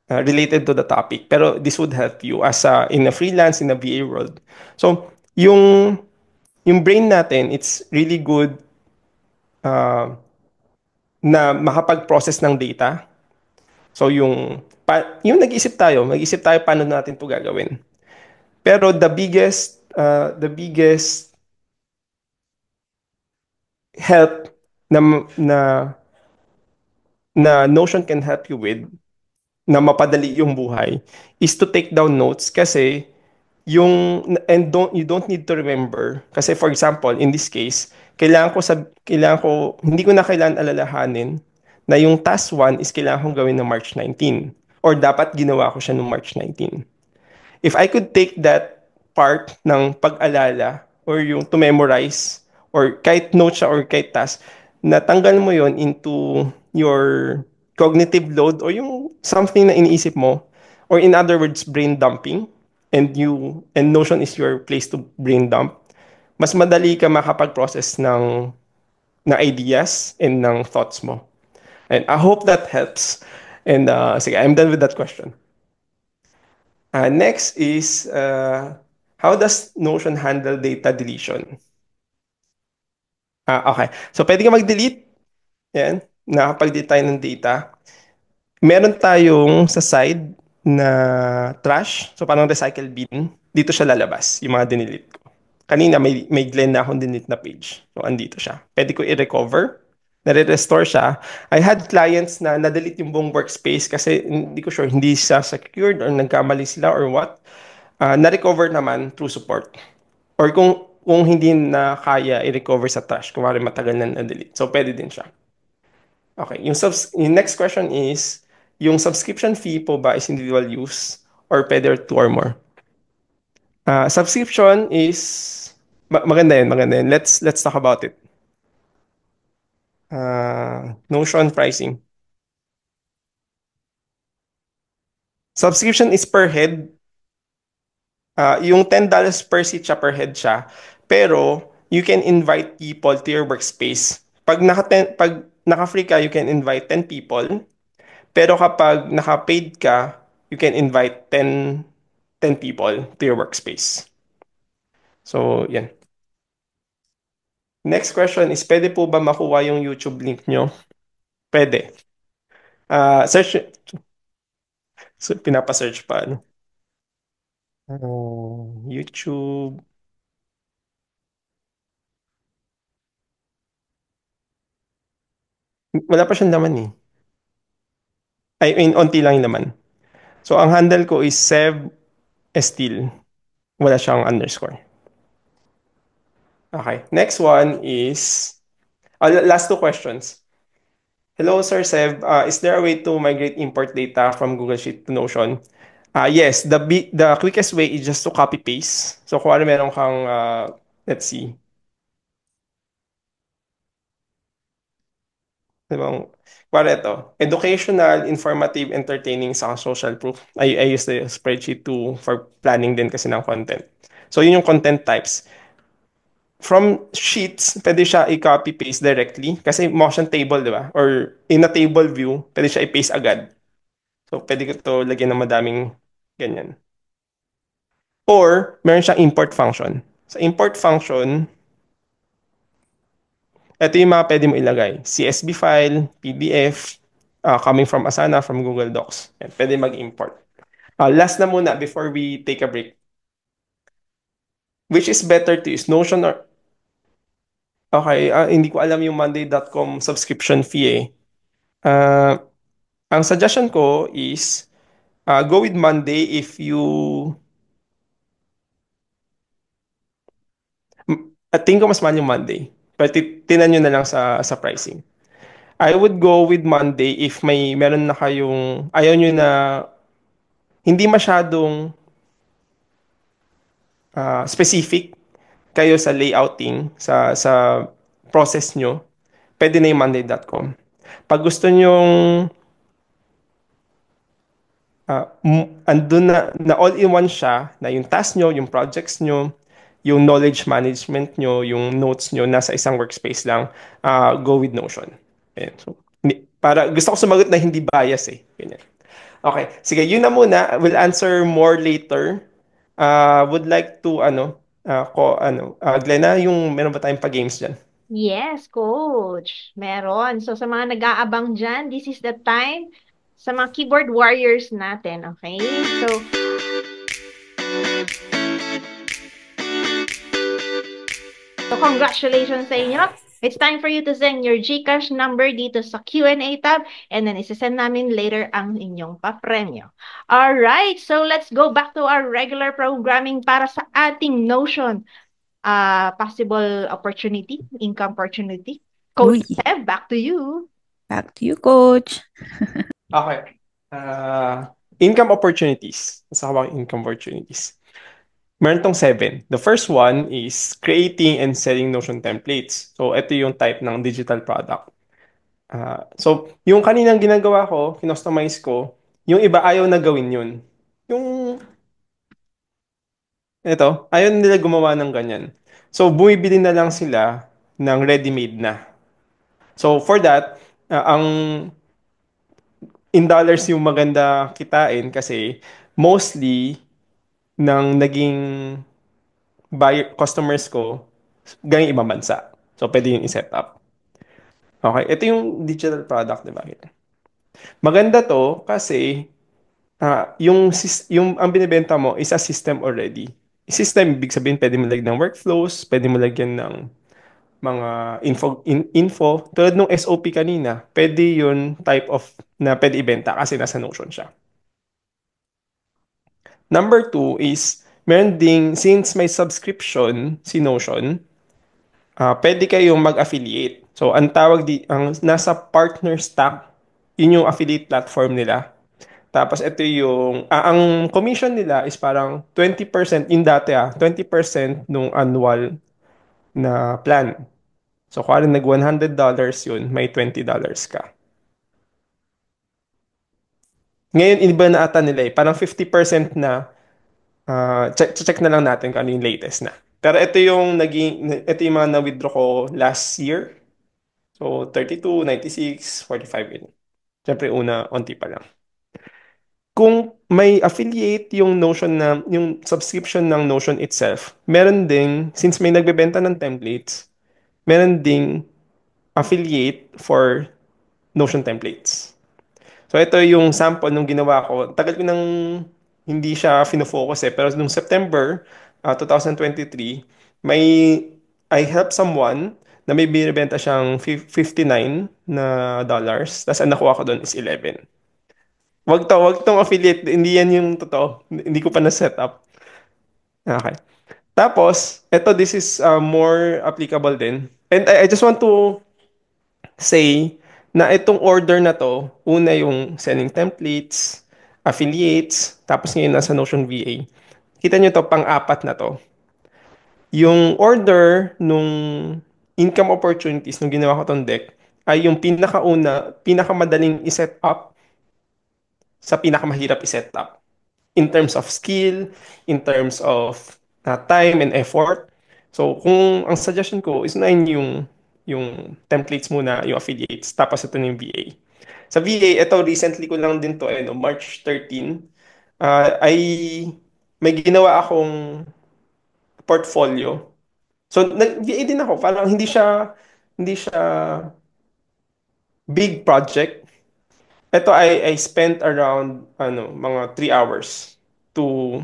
C: related to the topic, pero this would help you as in a freelance, in a VA world. So, yung brain natin, it's really good uh, na makapag-process ng data. So, yung mag-isip tayo paano natin to gagawin. Pero the biggest help na, na, na Notion can help you with na mapadali yung buhay is to take down notes kasi you don't need to remember kasi for example in this case hindi ko na kailangan alalahanin na yung task 1 is kailangan kong gawin ng March 19 or dapat ginawa ko siya noong March 19. If I could take that part ng pag-alala or yung to memorize or kahit note siya or kahit task, natanggal mo yon into your cognitive load or yung something na iniisip mo or in other words, brain dumping and Notion is your place to brain dump, mas madali ka makapag-process ng ideas and ng thoughts mo. And I hope that helps. And sige, I'm done with that question. Next is, how does Notion handle data deletion? Okay. So, pwede ka mag-delete. Yan. Nakapag-delete tayo ng data. Meron tayong sa side na trash. So, parang recycle bin. Dito siya lalabas, yung mga dinelete ko. Kanina, may Glenn na akong dinelete na page. So, andito siya. Pwede ko i-recover. nare-restore siya. I had clients na na-delete yung buong workspace kasi hindi ko sure, hindi siya secured or nagkamali sila or what. Na-recover naman through support. Or kung hindi na kaya i-recover sa trash, kung matagal na na-delete. So, pwede din siya. Okay, yung next question is, yung subscription fee po ba is individual use or pwede two or more? Subscription is maganda yun, maganda yun. Let's talk about it. Notion pricing. Subscription is per head. Yung $10 per seat siya per head siya. Pero you can invite people to your workspace. Pag naka-free ka, you can invite 10 people. Pero kapag naka-paid ka, you can invite 10 people to your workspace. So, yan. Next question is, pwede po ba makuha yung YouTube link nyo? Pwede. Search, so, pinapa-search pa. Ano? YouTube. Wala pa siyang laman eh. I mean, onti lang yung laman. So, ang handle ko is Seb Estil. Wala siyang underscore. Okay. Next one is, last two questions. Hello, Sir Seb. Is there a way to migrate import data from Google Sheet to Notion? Yes. The quickest way is just to copy paste. So, kung ano meron kang, let's see. Diba? Para ito, educational, informative, entertaining, saka social proof. I use the spreadsheet for planning din kasi ng content. So, yun yung content types. From sheets, pwede siya i-copy paste directly kasi motion table, di ba? Or in a table view, pwede siya i-paste agad. So, pwede ko to lagyan ng madaming ganyan. Or, meron siyang import function. Sa import function, ito yung mga pwede mo ilagay. CSV file, PDF, coming from Asana, from Google Docs. Yan, pwede mag-import. Last na muna before we take a break. Which is better to use? Notion or... Okay, hindi ko alam yung monday.com subscription fee eh. Ang suggestion ko is go with Monday if you... I think ko mas mahal yung Monday. But tinan nyo na lang sa pricing. I would go with Monday if meron na kayong... Ayaw nyo na... Hindi masyadong specific kayo sa layouting, sa process nyo, pwede na yung monday.com. Pag gusto nyong andun na all-in-one siya, na yung task nyo, yung projects nyo, yung knowledge management nyo, yung notes nyo, nasa isang workspace lang, go with Notion. Ayan. So, para, gusto ko sumagot na hindi bias eh. Ganyan. Okay, sige, yun na muna. We'll answer more later. Would like to, Glenna, yung meron ba tayong pa-games dyan?
B: Yes, coach. Meron. So, sa mga nag-aabang dyan, this is the time sa mga keyboard warriors natin, okay? So congratulations sa inyo. It's time for you to send your GCash number dito sa Q&A tab and then isasend namin later ang inyong papremyo. Alright, so let's go back to our regular programming para sa ating Notion possible opportunity, income opportunity. Coach Seb, back to you.
A: Back to you, Coach.
C: Okay. Income opportunities. Let's talk about income opportunities. Meron tong 7. The first one is creating and selling Notion templates. So, ito yung type ng digital product. So, yung kaninang ginagawa ko, kinostomize ko, yung iba ayaw na gawin yun. Yung, ito, ayaw nila gumawa ng ganyan. So, bumibili na lang sila ng ready-made na. So, for that, ang in dollars yung maganda kitain kasi mostly ng naging customers ko galing ibang bansa. So, pwede yung i-set up. Okay, ito yung digital product, di ba? Maganda to kasi yung ang binibenta mo is a system already. System, ibig sabihin, pwede mo lagyan ng workflows, pwede mo lagyan ng mga info tulad nung SOP kanina, pwede yun type of na pwede ibenta kasi nasa Notion siya. Number two is, meron ding, since may subscription si Notion, pwede kayong mag-affiliate. So, ang nasa partner stack, yun yung affiliate platform nila. Tapos, ito ang commission nila is parang 20%, yung dati 20% nung annual na plan. So, kung nag $100 yun, may $20 ka. Ngayon, iba na ata nila eh. Parang 50% na. Check na lang natin kung ano yung latest na. Pero ito yung mga na-withdraw ko last year. So, 32, 96, 45 yun. Siyempre, onti pa lang. Kung may affiliate yung yung subscription ng Notion itself, meron ding, since may nagbebenta ng templates, meron ding affiliate for Notion templates. So ito yung sample nung ginawa ko. Tagal ko nang hindi siya fino-focus eh. Pero nung September 2023, may I helped someone na may binibenta siyang 59 na dollars. Tapos ang nakuha ko doon is 11. Wag tong affiliate. Hindi yan yung totoo. Hindi ko pa na-set up. Okay. Tapos, this is more applicable din. And I just want to say na itong order na to, una yung selling templates, affiliates, tapos ngayon nasa Notion VA. Kita nyo to, pang-apat na to. Yung order nung income opportunities nung ginawa ko tong deck ay yung pinakamadaling i-set up sa pinakamahirap i-set up. In terms of skill, in terms of time and effort. So, kung ang suggestion ko is unahin yung templates muna, yung affiliates, tapos ito na yung VA. Sa VA, ito recently ko lang din to, no, March 13, ay may ginawa akong portfolio. So, nag-VA din ako. Parang hindi siya big project. Ito I spent around mga 3 hours to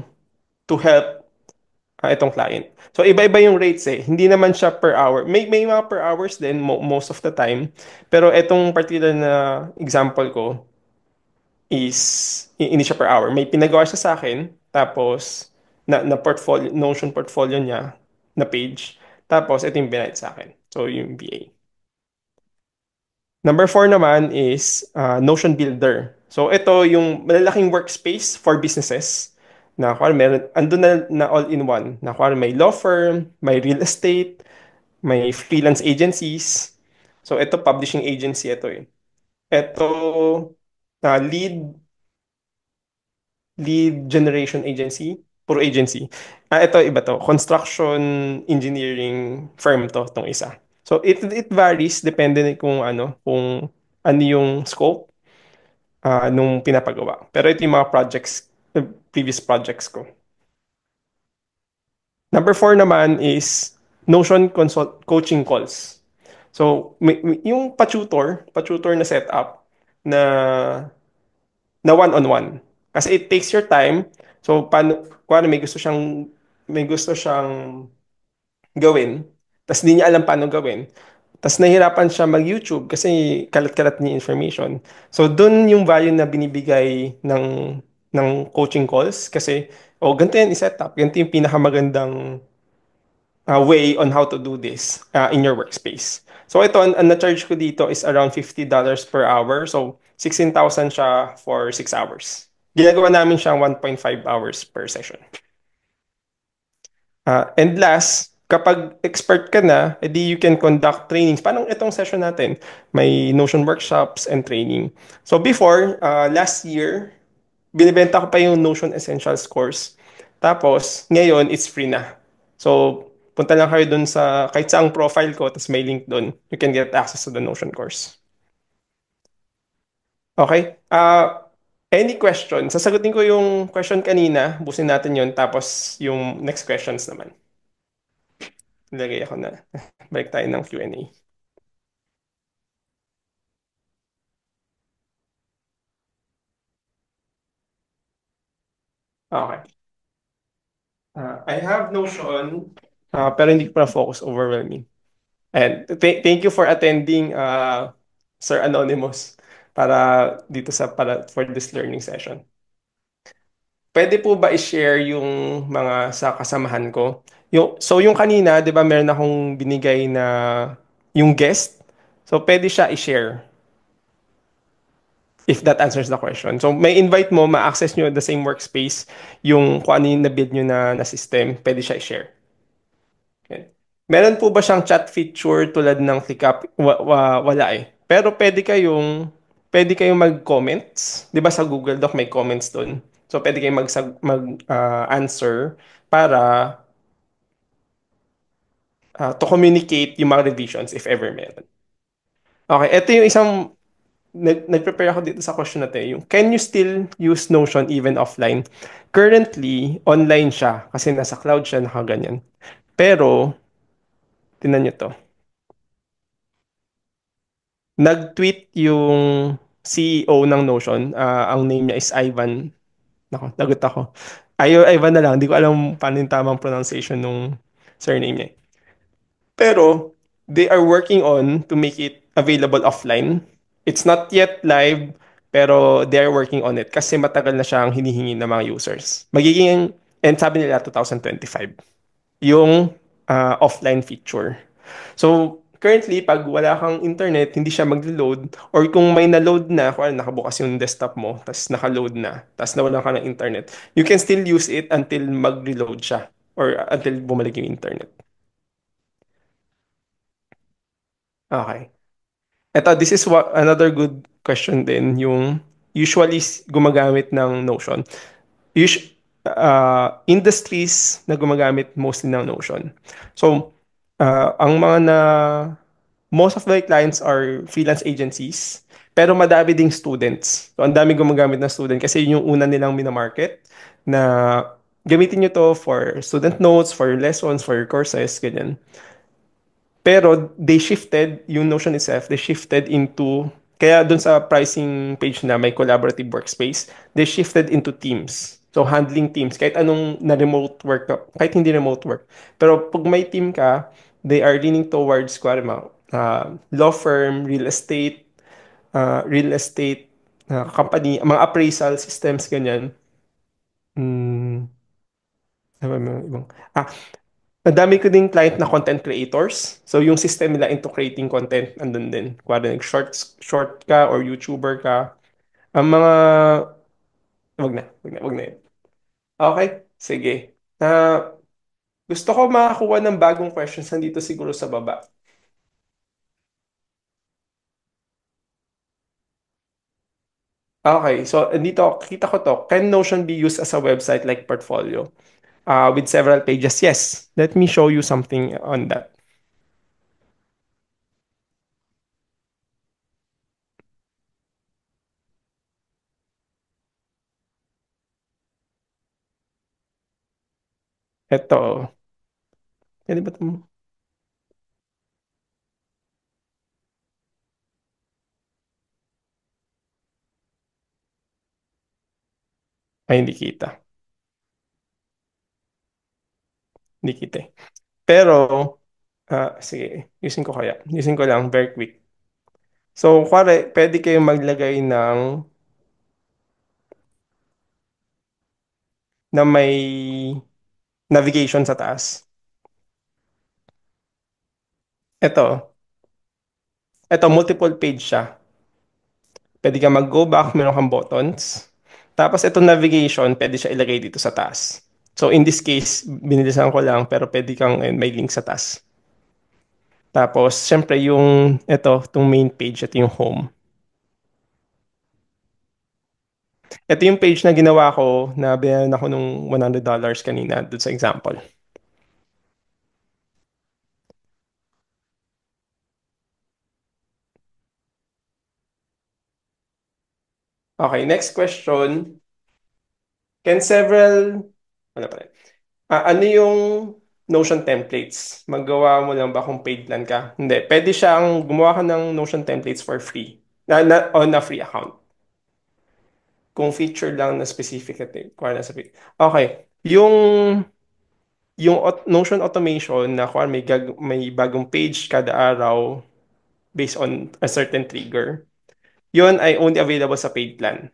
C: to help itong client. So iba-iba yung rates eh. Hindi naman siya per hour. May mga per hours din most of the time. Pero itong particular na example ko is hindi siya per hour. May pinagawa siya sa akin tapos na portfolio, Notion portfolio niya na page. Tapos ito yung binayad sa akin. So yung BA. Number four naman is Notion Builder. So ito yung malalaking workspace for businesses na kung meron, andun na all-in-one. Na kung may law firm, may real estate, may freelance agencies. So ito publishing agency ito eh. Ito lead generation agency, puro agency. Ito iba to, construction engineering firm tong isa. So it varies depende kung ano yung scope nung pinapagawa. Pero ito yung mga previous projects ko. Number four naman is Notion coaching calls. So, yung pa-tutor na setup na one-on-one. Kasi it takes your time. So, kung may gusto siyang gawin, tapos hindi niya alam paano gawin, tapos nahihirapan siya mag-YouTube kasi kalat-kalat niya information. So, dun yung value na binibigay ng coaching calls kasi, ganito yan i-set up. Ganito yung pinakamagandang way on how to do this in your workspace. So, ito, ang na-charge ko dito is around $50 per hour. So, 16,000 siya for 6 hours. Ginagawa namin siyang 1.5 hours per session. And last, kapag expert ka na, edi you can conduct trainings. Parang itong session natin, may Notion workshops and training. So before, last year, binibenta ko pa yung Notion Essentials course. Tapos, ngayon, it's free na. So, punta lang kayo dun kahit saang profile ko, tapos may link dun. You can get access to the Notion course. Okay? Any question? Sasagutin ko yung question kanina. Busin natin yun. Tapos, yung next questions naman. Nilagay ako na. Balik tayo ng Q&A. Okay. I have Notion, pero hindi ko pa focus overwhelming. And thank you for attending, Sir Anonymous, para for this learning session. Pwede po ba i-share yung mga sa kasamahan ko? Yung kanina, 'di ba, meron akong binigay na yung guest. So pwede siya i-share if that answers the question. So may invite mo, ma-access nyo the same workspace, yung kung ano yung na-build nyo na system, pwede siya i-share. Okay. Meron po ba siyang chat feature tulad ng ClickUp? Wala eh. Pero pwede kayong mag-comments. 'Di ba sa Google Doc may comments doon? So pwede kayong answer para to communicate yung mga revisions if ever meron. Okay, ito yung isang nag-prepare ako dito sa question natin. Yung can you still use Notion even offline? Currently, online siya kasi nasa cloud siya, nakaganyan. Pero, tinan nyo to. Nag-tweet yung CEO ng Notion. Ang name niya is Ivan. Nako, lagot ako. Ivan na lang. Hindi ko alam paano yung tamang pronunciation nung surname niya. Pero, they are working on to make it available offline. It's not yet live, pero they are working on it kasi matagal na siyang hinihingi ng mga users. And sabi nila 2025, yung offline feature. So, currently, pag wala kang internet, hindi siya mag-load. Or kung may na-load na, kung ano, nakabukas yung desktop mo, tapos naka-load na, tapos nawalan ka ng internet, you can still use it until mag-reload siya or until bumalik yung internet. Okay. This is another good question din, yung usually gumagamit ng Notion. Industries na gumagamit mostly ng Notion. So, ang mga most of my clients are freelance agencies, pero madami ding students. So, ang dami gumagamit ng student kasi yun yung una nilang minamarket na gamitin nyo to for student notes, for lessons, for your courses, ganyan. Pero yung Notion itself, they shifted into, kaya dun sa pricing page na may collaborative workspace, they shifted into teams. So handling teams, kahit anong na remote work, kahit hindi remote work. Pero pag may team ka, they are leaning towards, law firm, real estate company, mga appraisal systems, ganyan. Hmm, ano ba yung ibang? Madami ko ding client na content creators. So, yung system nila into creating content, andun din. Kung ano, short ka or YouTuber ka. Ang mga, wag na yun. Okay, sige. Gusto ko makakuha ng bagong questions nandito siguro sa baba. Okay, so dito, kita ko to. Can Notion be used as a website like portfolio? With several pages? Yes. Let me show you something on that. Ito. Pwede ba ito? Ay, hindi kita. Hindi kita eh. Pero, sige, using ko lang, very quick. So, pwede kayong maglagay na may navigation sa taas. Ito, multiple page siya. Pwede ka mag-go back, meron kang buttons. Tapos, ito navigation, pwede siya ilagay dito sa taas. So, in this case, binilisan ko lang, pero pwede kang may link sa taas. Tapos, syempre, itong main page, ito yung home. Ito yung page na ginawa ko na binayaran ako nung $100 kanina doon sa example. Okay, next question. Can several, ano pa rin? Ano yung Notion templates? Maggawa mo lang ba kung paid plan ka? Hindi. Pwede siyang gumawa ka ng Notion templates for free. On a free account. Kung feature lang na specific natin. Kuha na sa free. Okay. yung Notion automation na kung may bagong page kada araw based on a certain trigger, yun ay only available sa paid plan.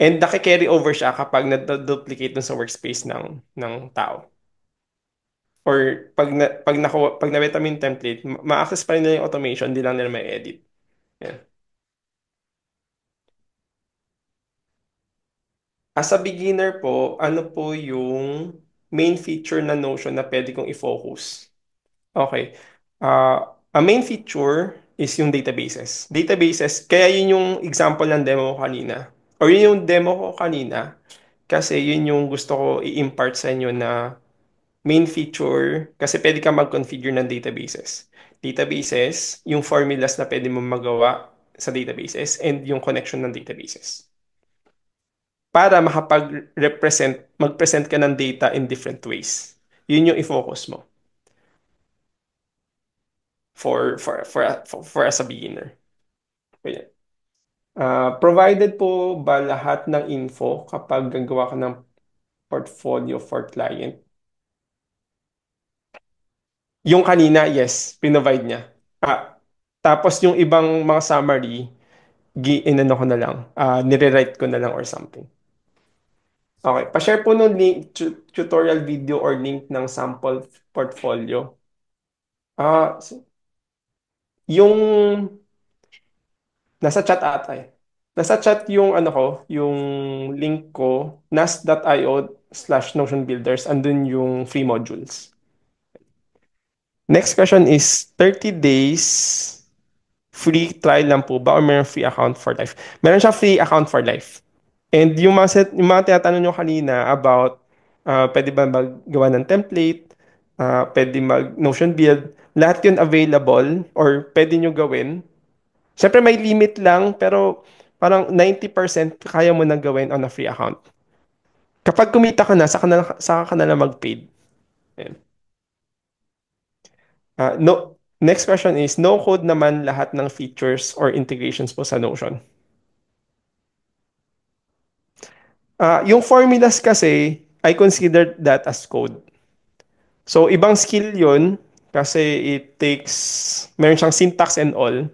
C: And naki-carry over siya kapag na-duplicate dun sa workspace ng tao. Or pag nabenta mo yung template, ma-access pa rin nila yung automation, hindi lang nila may edit. Yan. As a beginner po, ano po yung main feature na Notion na pwede kong i-focus? Okay. A main feature is yung databases. Databases, kaya yun yung example ng demo ko kanina. Or yun yung demo ko kanina kasi yun yung gusto ko i-impart sa inyo na main feature kasi pwede ka mag-configure ng databases. Databases, yung formulas na pwede mo magawa sa databases and yung connection ng databases. Para mag-present ka ng data in different ways. Yun yung i-focus mo for as a beginner. Ayan. Provided po ba lahat ng info kapag gagawa ka ng portfolio for client? Yung kanina, yes, pinovide niya. Tapos yung ibang mga summary, inano ko na lang, nire-write ko na lang or something. Okay, pa-share po nung link, tutorial video or link ng sample portfolio. Yung nasa chat ata eh. Nasa chat yung ano ko, yung link ko, nas.io/Notion Builders, andun yung free modules. Next question is 30 days free trial lang po ba or meron free account for life? Meron siya free account for life. And yung mga tinatanong nyo kanina about pwede ba maggawa ng template, pwede mag Notion build, lahat yun available or pwede nyo gawin. Siyempre may limit lang pero parang 90% kaya mo na gawin on a free account. Kapag kumita ka na, saka ka na lang mag-paid. Ayan. No, next question is, no code naman lahat ng features or integrations po sa Notion. Yung formulas kasi, I consider that as code. So, ibang skill yun kasi meron siyang syntax and all.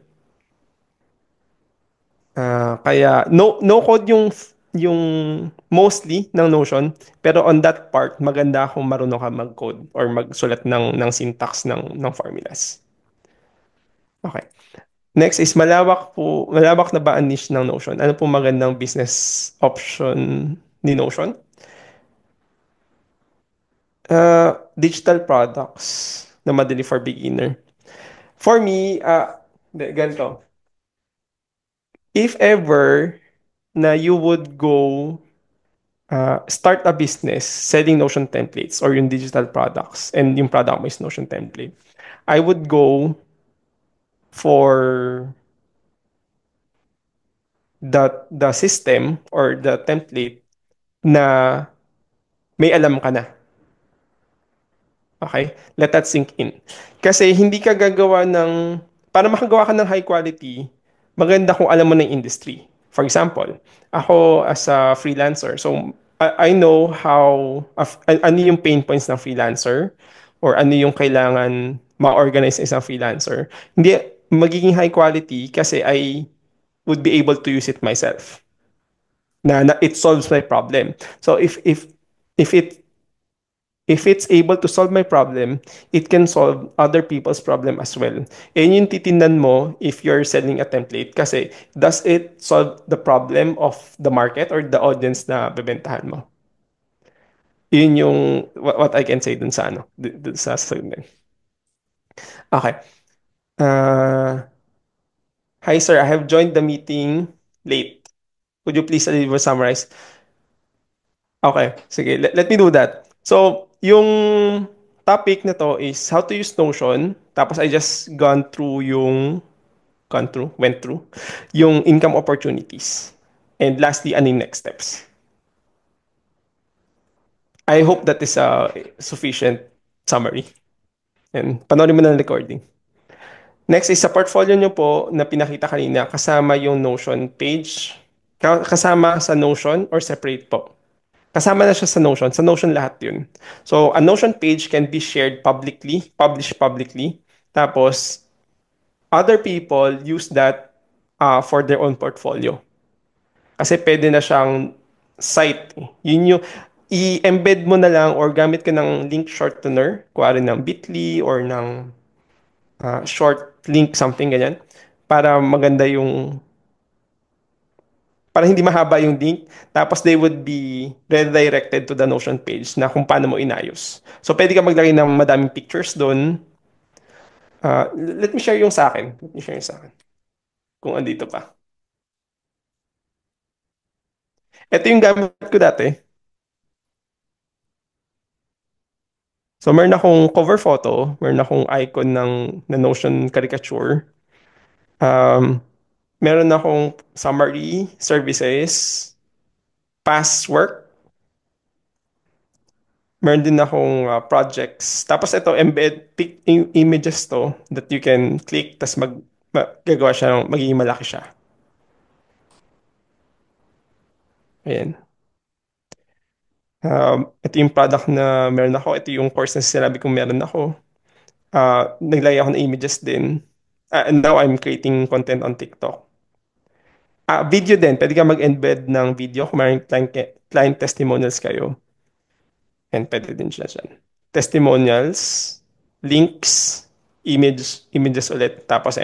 C: Kaya, no code yung mostly ng Notion, pero on that part, maganda kung marunong ka mag-code or magsulat ng syntax ng formulas. Okay. Next is malawak na ba ang niche ng Notion? Ano po magandang business option ni Notion? Digital products na madali for beginner. For me, ganito. If ever na you would go start a business selling Notion templates or yung digital products and yung product mo is Notion template, I would go for the system or the template na may alam ka na. Okay? Let that sink in. Kasi hindi ka gagawa para makagawa ka ng high quality, maganda kung alam mo ng industry. For example, ako as a freelancer, so I know ano yung pain points ng freelancer or ano yung kailangan ma-organize isang freelancer. Hindi magiging high quality kasi I would be able to use it myself. Na it solves my problem. So if it if it's able to solve my problem, it can solve other people's problem as well. And yung titingnan mo if you're selling a template kasi does it solve the problem of the market or the audience na bebentahan mo? Yun yung what I can say dun sa dun sa segment. Okay. Hi sir, I have joined the meeting late. Could you please summarize? Okay, sige. Let me do that. So, yung topic na to is how to use Notion. Tapos I just went through yung income opportunities. And lastly, ano yung next steps. I hope that is a sufficient summary. And panoorin mo na ng recording. Next is sa portfolio nyo po na pinakita kanina, kasama yung Notion page. Kasama sa Notion or separate po? Kasama na siya sa Notion. Sa Notion lahat yun. So, a Notion page can be shared publicly, published publicly. Tapos, other people use that for their own portfolio. Kasi pwede na siyang site. Yun yung, i-embed mo na lang or gamit ka ng link shortener, kuwari ng Bitly or ng short link, something ganyan, para maganda yung para hindi mahaba yung link. Tapos they would be redirected to the Notion page na kung paano mo inayos. So, pwede ka maglagay ng madaming pictures doon. Let me share yung sa akin. Let me share yung sa akin. Kung andito pa. Ito yung gamit ko dati. So, meron akong cover photo. Meron akong icon ng Notion caricature. Um, meron akong summary, services, past work. Meron din akong projects. Tapos ito, embed images to that you can click, tapos gagawa siya, magiging malaki siya. Ayan. Ito yung product na meron ako. Ito yung course na sinabi kong meron ako. Naglagay ako ng images din. And now I'm creating content on TikTok. Video din. Pwede ka mag-embed ng video kung mayroong client testimonials kayo. And pwede din siya dyan. Testimonials, links, images ulit. Tapos,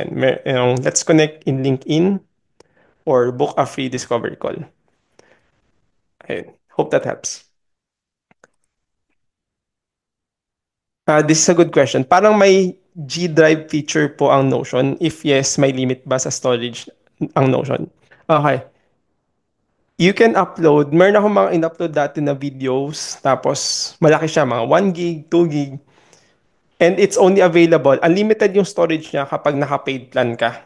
C: let's connect in LinkedIn or book a free discovery call. Ayun. Hope that helps. This is a good question. Parang may G Drive feature po ang Notion. If yes, may limit ba sa storage ang Notion? Okay. You can upload. Meron akong mga in-upload dati na videos. Tapos, malaki siya. Mga 1 gig, 2 gig. And it's only available. Unlimited yung storage niya kapag naka-paid plan ka.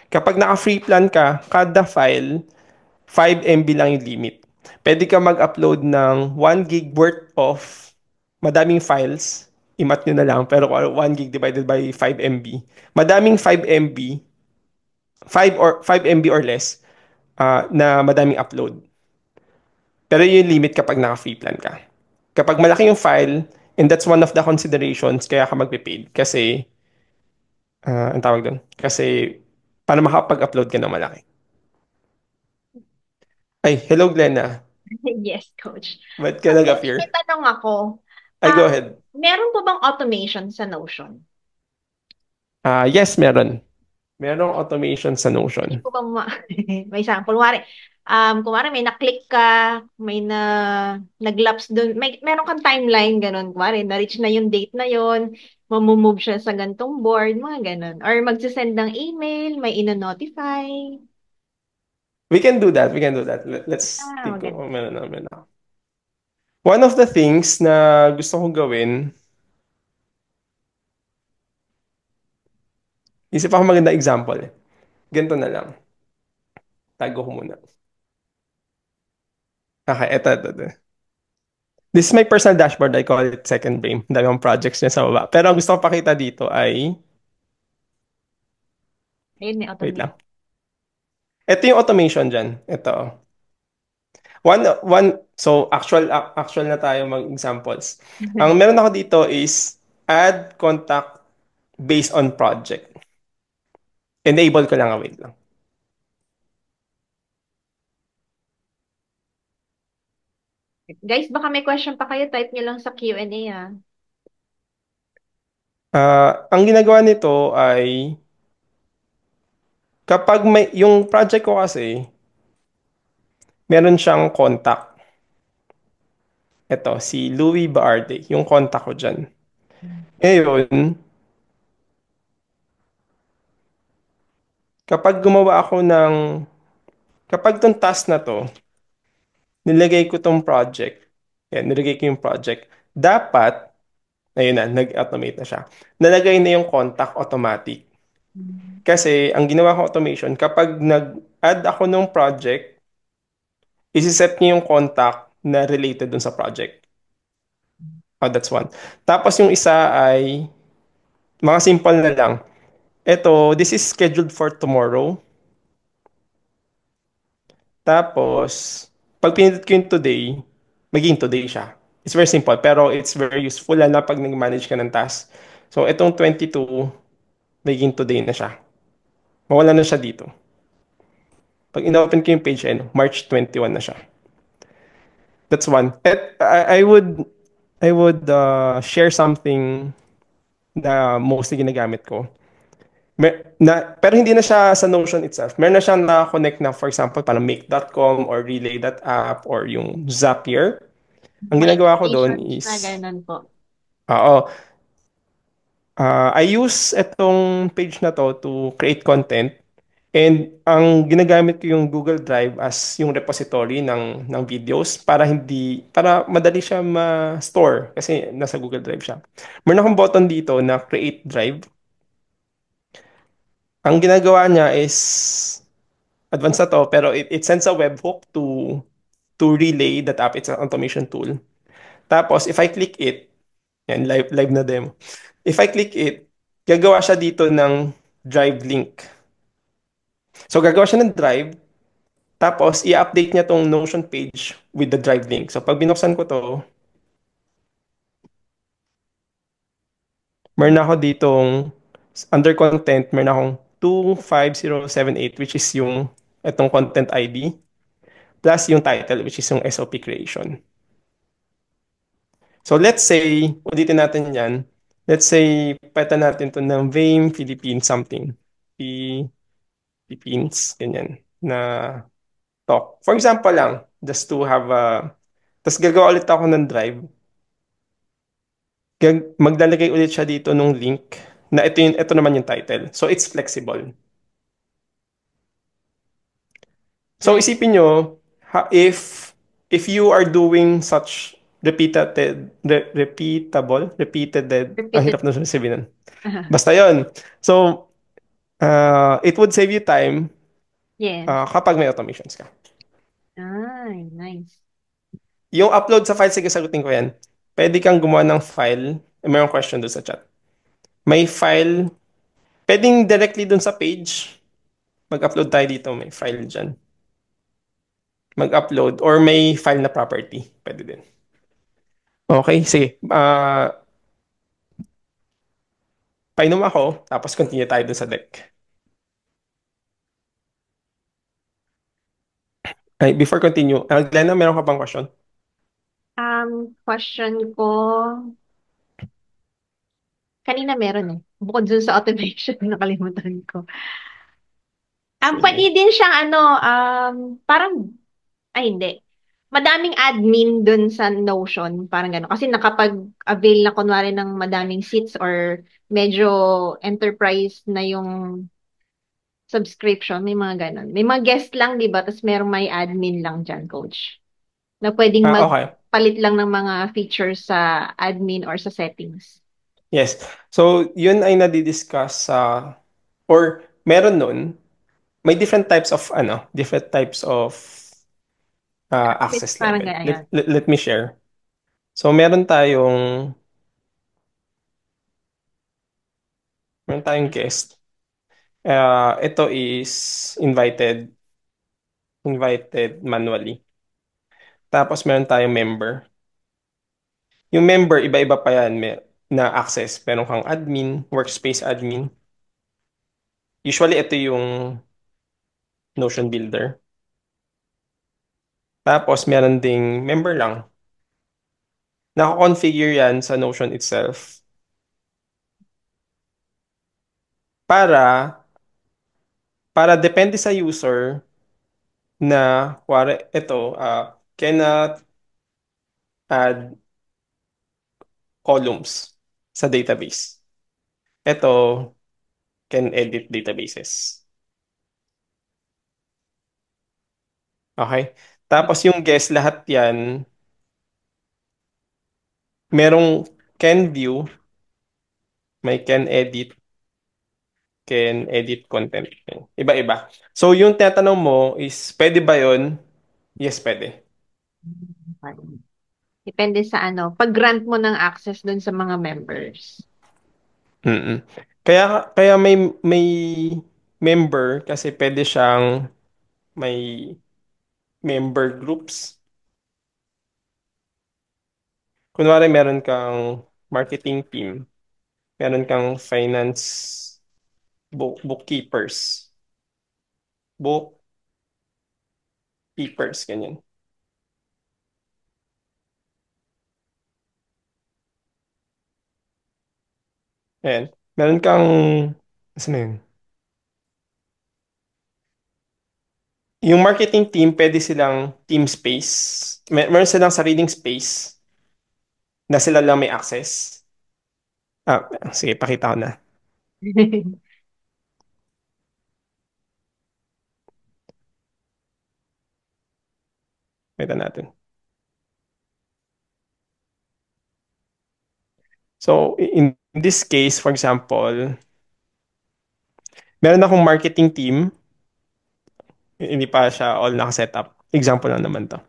C: Kapag naka-free plan ka, kada file, 5 MB lang yung limit. Pwede ka mag-upload ng 1 gig worth of madaming files. I-mat nyo na lang. Pero 1 gig divided by 5 MB. Madaming 5 MB, 5 MB or less, na madaming upload. Pero yung limit kapag naka-free plan ka. Kapag malaki yung file, and that's one of the considerations kaya ka magpe-paid. Kasi, ang tawag doon? Kasi, para makapag-upload ka ng malaki. Ay, hello Glenna.
B: Yes, coach.
C: Ba't ka
B: Coach,
C: nag-appear?
B: may tanong ako.
C: Ay, go ahead.
B: Meron po bang automation sa Notion?
C: Yes, meron. Merong automation sa Notion.
B: Hindi po ba may sample? Kunwari may na-click ka, may nag-lapse dun, meron kang timeline, ganun. Kunwari, na-reach na yung date na yon, mamumove siya sa gantong board, mga ganun. Or magsisend ng email, may ino-notify.
C: We can do that. We can do that. Let's think
B: Maganda.
C: kung meron namin ako. One of the things na gusto kong gawin, isip ako maganda example. Ganito na lang. Tago ko muna. Okay, ito. This is my personal dashboard. I call it second brain. Dami ang projects niya sa baba. Pero ang gusto ko pakita dito ay...
B: Ayun, may
C: Wait
B: automate.
C: lang. Ito yung automation dyan. Ito. So actual na tayo mag-examples. Ang meron ako dito is add contact based on project. Enable ko lang, wait lang.
B: Guys, baka may question pa kayo, type nyo lang sa Q&A ah.
C: Ang ginagawa nito ay kapag may yung project ko kasi meron siyang contact. Ito, si Louis Baarde, yung contact ko dyan. Ngayon, kapag gumawa ako kapag tong task na to, nilagay ko tong project, yan, nilagay ko yung project, dapat, ayun na, nag-automate na siya. Nalagay na yung contact automatic. Kasi, ang ginawa ko automation, kapag nag-add ako ng project, isi-set niya yung contact na related dun sa project. Oh, that's one. Tapos yung isa ay, mga simple na lang. Ito, this is scheduled for tomorrow. Tapos, pag pinindot ko yung today, magiging today siya. It's very simple, pero it's very useful lalo na pag nag-manage ka ng task. So, itong 22, magiging today na siya. Mawala na siya dito. Pag inopen ko yung page, March 21 na siya. That's one. At I would share something na mostly ginagamit ko. Pero hindi na siya sa Notion itself. Meron na siyang na-connect na, for example, parang make.com or relay.app or yung Zapier. Ang
B: May
C: ginagawa ko doon
B: stations na
C: is,
B: ganun po.
C: oo, I use itong page na to create content. And ang ginagamit ko yung Google Drive as yung repository ng videos para madali siya ma-store kasi nasa Google Drive siya. Meron akong button dito na create drive. Ang ginagawa niya is advanced na to pero it sends a webhook to relay that app. It's an automation tool. Tapos if I click it, yan live na demo. If I click it, gagawa siya dito ng drive link. So gagawa siya ng drive. Tapos, i-update niya tong Notion page with the drive link. So, pag binuksan ko to, meron ako ditong under content, meron akong 25078 which is yung itong content ID plus yung title which is yung SOP creation. So, let's say, ulitin natin yan. Let's say, peta natin to ng VAME Philippines something. Philippines, ganyan, na talk. For example lang, just to have a... Tapos gagawa ulit ako ng drive. Maglalagay ulit siya dito nung link na ito naman yung title. So it's flexible. So
B: Nice.
C: isipin nyo, if you are doing such repeated, ang
B: Repeated.
C: hirap na sabihin nun. Basta yon. So, it would save you time
B: Yes.
C: kapag may automations ka.
B: Ay, nice.
C: Yung upload sa file, sige, sagutin ko yan. Pwede kang gumawa ng file. Mayroong question doon sa chat. May file, pwedeng directly doon sa page. Mag-upload tayo dito, may file dyan. Mag-upload or may file na property. Pwede din. Okay, sige. Painom ako, tapos continue tayo dun sa deck. Ay, before continue, Glenna, meron ka pang question?
B: Question ko, kanina meron eh. Bukod dun sa automation, nakalimutan ko. Pwede
C: Sige.
B: din siyang parang, ay hindi. Madaming admin dun sa Notion, parang gano'n. Kasi nakapag-avail na kunwari ng madaming seats or medyo enterprise na yung subscription, may mga gano'n. May mga guest lang, di ba? Tapos merong may admin lang dyan, coach. Na pwedeng
C: Okay.
B: magpalit lang ng mga features sa admin or sa settings.
C: Yes. So, yun ay nadidiscuss or meron nun, may different types of access
B: Parang
C: level.
B: ganyan.
C: Let me share. So, meron tayong guest. Ito is invited manually. Tapos meron tayong member. Yung member, iba-iba pa yan na access. Meron kang admin, workspace admin. Usually, ito yung Notion Builder. Tapos, meron ding member lang. Naka-configure yan sa Notion itself para depende sa user na, kuwari, ito, cannot add columns sa database. Ito, can edit databases. Okay? Tapos yung guest, lahat yan, merong can view, may can edit content. Iba-iba. So yung tinatanong mo is, pwede ba yun? Yes, pwede.
B: Depende sa pag-grant mo ng access dun sa mga members.
C: Mm-mm. Kaya may member kasi pwede siyang may member groups. Kunwari, meron kang marketing team, meron kang finance bookkeepers, bookkeepers, ganyan. Ayan. Meron kang, saan na yun? Yung marketing team, pwede silang team space. Meron silang sariling space na sila lang may access. Ah, sige, pakita ko na. Pakita natin. So, in this case, for example, meron akong marketing team. Hindi pa siya all nakasetup. Example lang naman to.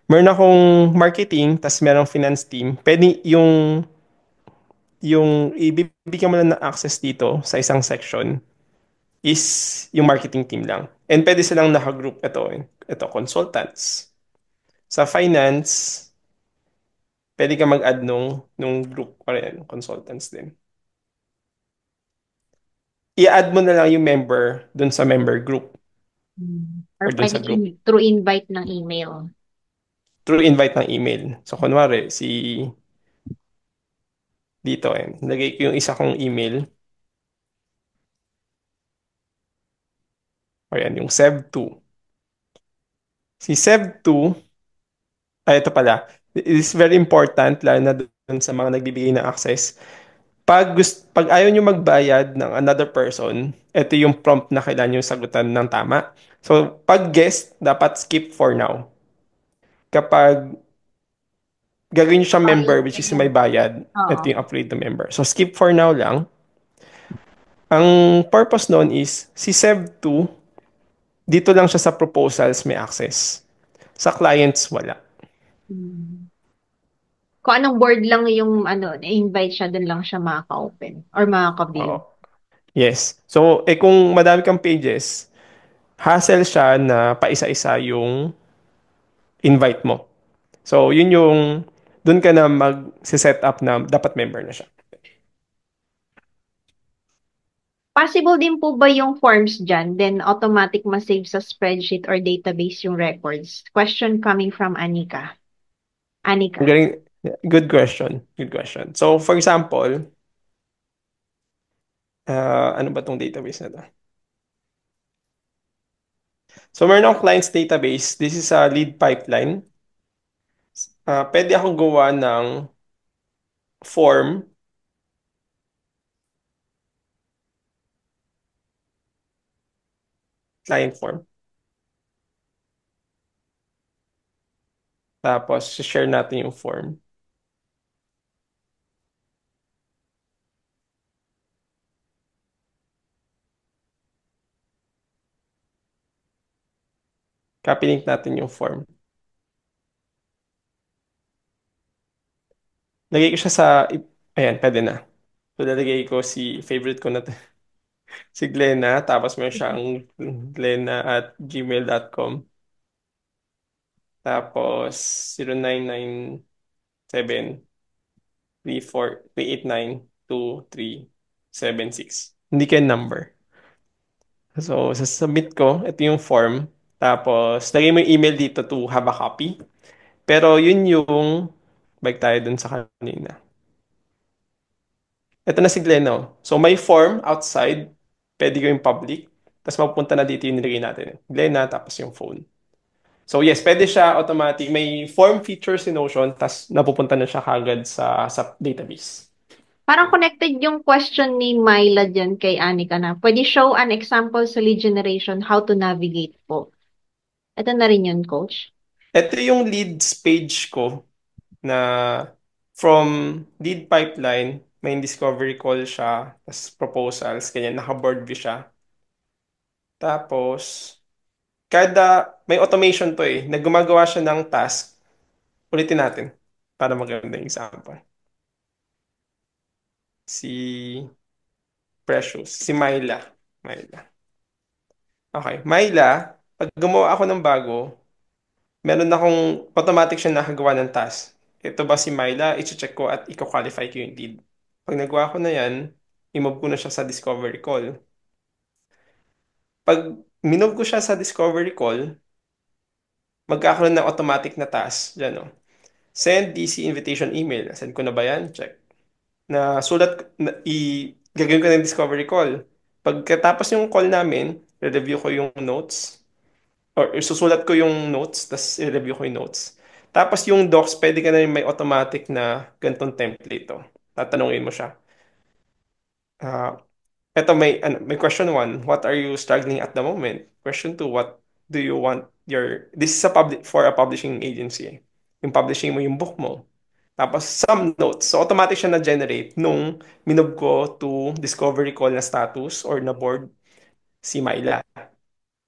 C: Meron akong marketing, tas merong finance team. Pwede yung ibibigyan mo lang ng access dito sa isang section is yung marketing team lang. And pwede silang nakagroup. Ito, consultants. Sa finance, pwede ka mag-add nung group pa rin, consultants din. I-add mo na lang yung member dun sa member group or
B: Or
C: dun sa
B: pwedeng
C: group
B: through invite ng email.
C: through invite ng email. So, kunwari, dito, lagay ko yung isa kong email. O yan, yung Seb2. Si Seb2, ito pala. It is very important, lalo na dun sa mga nagbibigay ng access. Pag ayaw nyo magbayad ng another person, ito yung prompt na kailangan nyo sagutan ng tama. So, pag guest, dapat skip for now. Kapag gagawin nyo siyang
B: Oh,
C: member, which is may bayad, ito
B: Oo.
C: yung upgrade to member. So, skip for now lang. Ang purpose nun is, si Seb2, dito lang siya sa proposals may access. Sa clients, wala.
B: Mm. Kung anong board lang yung invite siya, dun lang siya makaka-open or makaka-view.
C: Oo. Yes. So, kung madami kang pages, hassle siya na paisa-isa yung invite mo. So, yun yung, dun ka na mag-set up na dapat member na siya.
B: Possible din po ba yung forms dyan, then automatic ma-save sa spreadsheet or database yung records? Question coming from Anika.
C: Ang
B: Anika.
C: galing, good question. Good question. So, for example, ano ba tong database na to? So, meron akong clients database. This is a lead pipeline. Pwede akong gawa ng form. Client form. Tapos, share natin yung form. Copy link natin yung form. Lagay ko siya sa, ayan, pwede na. So, lalagay ko si favorite ko na si Glenna. Tapos meron siyang glenna@gmail.com. Tapos 0997-389-2376. Hindi kayo number. So, sasubmit ko. Ito yung form. Tapos, lagay mo yung email dito to have a copy. Pero yun yung, balik tayo dun sa kanina. Ito na si Glenna. So, may form outside. Pwede gawing public. Tapos, mapupunta na dito yung nilagay natin. Glenna, tapos yung phone. So yes, pwede siya automatic. May form feature si Notion, tas napupunta na siya kagad sa database.
B: Parang connected yung question ni Myla dyan kay Anika na. Pwede show an example sa lead generation how to navigate po. Ito na rin yun, coach.
C: Ito yung leads page ko na from lead pipeline, may discovery call siya, tas proposals, kanya naka-board view siya. Tapos, may automation to na gumagawa siya ng task. Ulitin natin para maganda yung example. Si Precious, si Myla. Myla. Okay, Myla, pag gumawa ako ng bago, meron akong automatic siya nakagawa ng task. Ito ba si Myla? I-check ko at i-qualify ko yung lead. Pag nagawa ko na yan, i-move ko na siya sa discovery call. Pag minove ko siya sa discovery call, magkakaroon ng automatic na task. Diyan, no? Send DC invitation email. Send ko na ba yan? Check. Gagawin ko ng discovery call. Pagkatapos yung call namin, review ko yung notes, or susulat ko yung notes, tapos i-review ko yung notes. Tapos yung docs, pwede ka na rin may automatic na ganitong template to. Tatanungin mo siya. Ah, Eto may question one. What are you struggling at the moment? Question two, what do you want this is for a publishing agency. Yung publishing mo yung book mo. Tapos some notes. So automatic siya na-generate nung minob ko to discovery call na status or na board si Myla.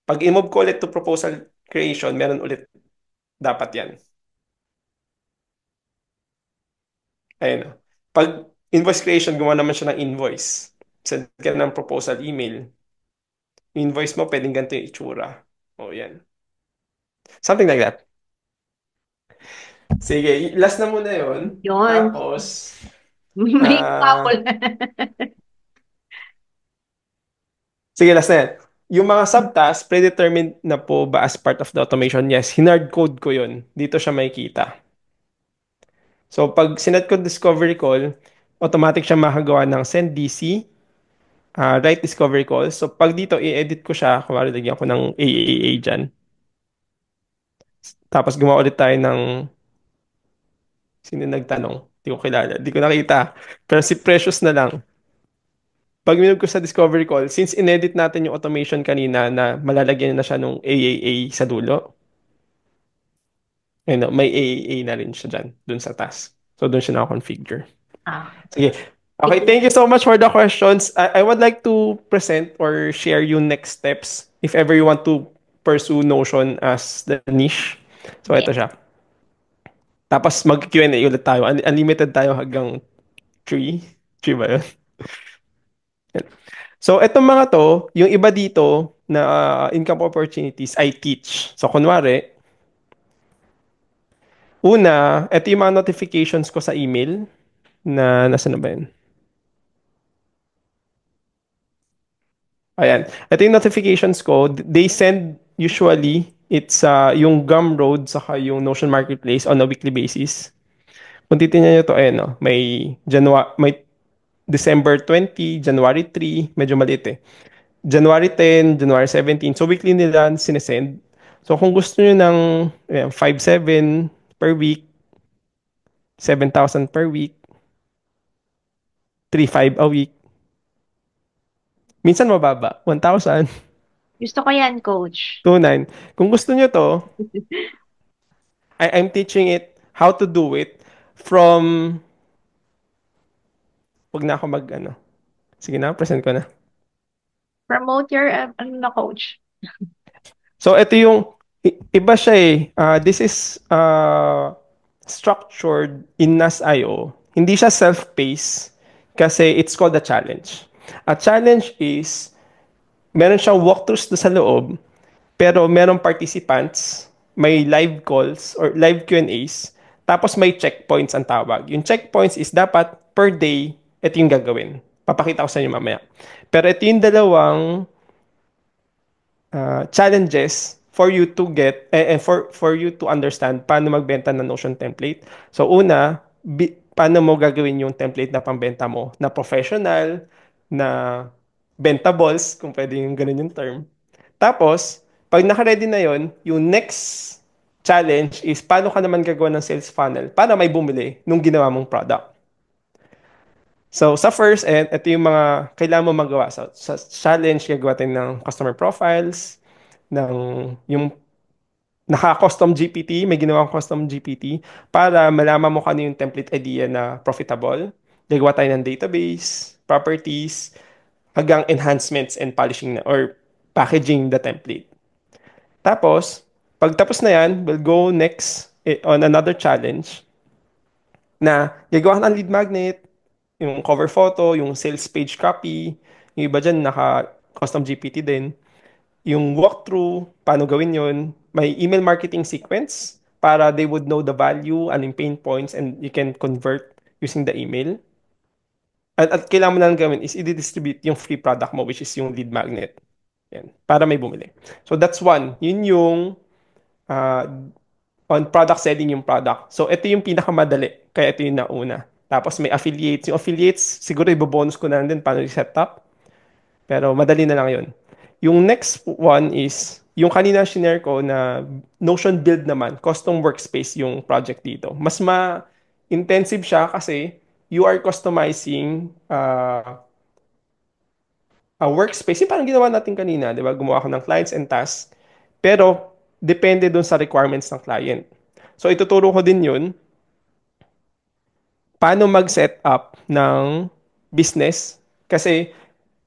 C: Pag i-move ko ulit to proposal creation, meron ulit dapat yan. Ayun. Pag invoice creation, gumawa naman siya ng invoice. Send ka ng proposal email. Invoice mo, pwedeng ganito yung itsura. O, yan. Something like that. Sige, last na muna yun.
B: Yun.
C: Tapos,
B: May
C: ah
B: couple.
C: sige, last na yan. Yung mga subtasks, predetermined na po ba as part of the automation? Yes, hinard code ko yun. Dito siya makikita. So, pag sinet ko discovery call, automatic siya makagawa ng send DC, write discovery call. So, pag dito, i-edit ko siya, kumari lagyan ko ng AAA dyan. Tapos, gumawa ulit tayo ng, sino nagtanong? Hindi ko kilala. Hindi ko nakita. Pero si Precious na lang. Pag minug ko sa discovery call, since inedit natin yung automation kanina na malalagyan na siya nung AAA sa dulo, may AAA na rin siya dyan, dun sa task. So, dun siya na-configure.
B: Ah.
C: Sige. Okay, thank you so much for the questions. I would like to present or share yung next steps if ever you want to pursue Notion as the niche. So, ito
B: Yeah.
C: siya. Tapos mag-Q&A ulit tayo. Unlimited tayo hanggang 3. 3 ba yun? Yan. So, etong mga to, yung iba dito na income opportunities, I teach. So, kunwari, una, ito yung mga notifications ko sa email na, nasa na ba yun? Ayan. Ito yung notifications ko. They send usually, it's yung Gumroad saka yung Notion Marketplace on a weekly basis. Kung titignan nyo to, ayan, no? May December 20, January 3, medyo maliit eh. January 10, January 17. So, weekly nila sinesend. So, kung gusto nyo ng 5,700 per week, 7,000 per week, 3,500 a week, minsan mababa, 1,000,
B: Gusto ko yan, coach.
C: 2,900. Kung gusto nyo to, I'm teaching it how to do it from, wag na ako sige na, present ko na.
B: Promote your, ano na, coach?
C: So, ito yung, iba siya eh. This is structured in NAS.io. Hindi siya self-paced kasi it's called a challenge. A challenge is, meron siyang walkthroughs doon sa loob, pero merong participants, may live calls or live Q&As, tapos may checkpoints ang tawag. Yung checkpoints is dapat per day, ito yung gagawin. Papakita ko sa inyo mamaya. Pero ito yung dalawang challenges for you to get for you to understand paano magbenta ng Notion template. So una, paano mo gagawin yung template na pambenta mo na professional, na bentables, kung pwede yung ganun yung term. Tapos, pag naka-ready na yon, yung next challenge is paano ka naman gagawa ng sales funnel para may bumili nung ginawa mong product. So, sa first end, ito yung mga kailangan mo magawa. Sa challenge, gagawa tayo ng customer profiles, ng yung naka-custom GPT, may ginawang custom GPT para malaman mo kung ano yung template idea na profitable. Gagawa tayo ng database, properties, hanggang enhancements and polishing na, or packaging the template. Tapos, pag tapos na yan, we'll go next on another challenge na gagawa ka ng lead magnet, yung cover photo, yung sales page copy, yung iba dyan naka-custom GPT din. yung walkthrough, paano gawin yun. May email marketing sequence para they would know the value, ano yung pain points, and you can convert using the email. At kailangan mo lang gawin is i-distribute yung free product mo, which is yung lead magnet. Yan, para may bumili. So that's one. Yun yung uh, on product selling yung product. So ito yung pinakamadali. Kaya ito yung nauna. Tapos may affiliates. Yung affiliates, siguro ibobonus ko na lang din paano i-set up. Pero madali na lang yun. Yung next one is, yung kanina shinare ko na Notion build naman, custom workspace yung project dito. Mas ma-intensive siya kasi you are customizing a workspace. Yung parang ginawa natin kanina, di ba? Gumawa ko ng clients and tasks. Pero, depende dun sa requirements ng client. So, ituturo ko din yun, paano mag-set up ng business. Kasi,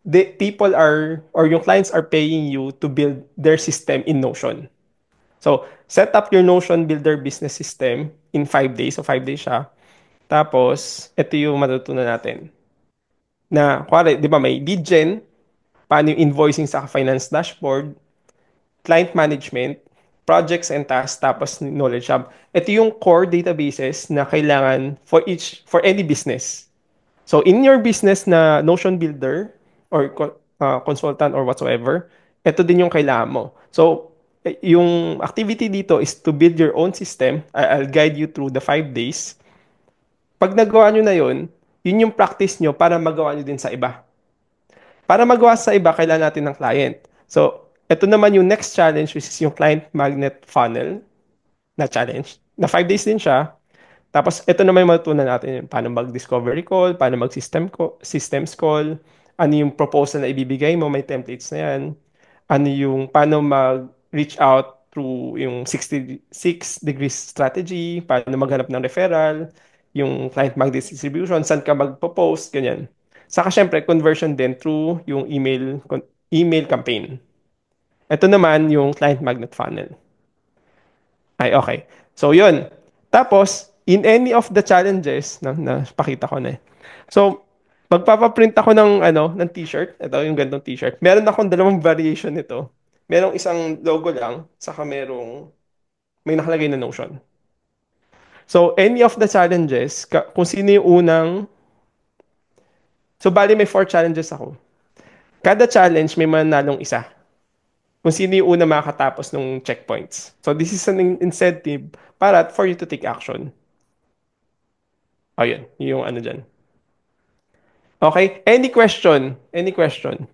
C: the people are, or yung clients are paying you to build their system in Notion. So, set up your Notion Builder business system in 5 days. So, 5 days siya. Tapos, ito yung matutunan natin. Na, kuwari, di ba may lead gen, paano yung invoicing sa finance dashboard, client management, projects and tasks, tapos knowledge hub. Ito yung core databases na kailangan for any business. So in your business na Notion builder or consultant or whatsoever, ito din yung kailangan mo. So yung activity dito is to build your own system. I'll guide you through the 5 days. Pag nagawa nyo na yun yung practice nyo para magawa nyo din sa iba. Para magawa sa iba, kailangan natin ng client. So, ito naman yung next challenge, which is yung client magnet funnel na challenge. Na 5 days din siya. Tapos, ito naman yung matutunan natin yung paano mag-discovery call, paano systems call, ano yung proposal na ibibigay mo, may templates na yan. Ano yung, paano mag-reach out through yung 66 degrees strategy, paano maghanap ng referral, yung client magnet distribution, saan ka magpo-post, ganyan. Saka syempre, conversion din through yung email campaign. Ito naman yung client magnet funnel. Ay, okay. So, yun. Tapos, in any of the challenges, na pakita ko na eh. So, magpapaprint ako ng t-shirt. Ito yung gantong t-shirt. Meron akong dalawang variation nito. Merong isang logo lang, saka may nakalagay na Notion. So, any of the challenges, kung sino yung unang, so bali may 4 challenges ako. Kada challenge may mananalong isa. Kung sino yung una makakatapos ng checkpoints. So, this is an incentive para for you to take action. Ayun, yung ano dyan. Okay? Any question? Any question?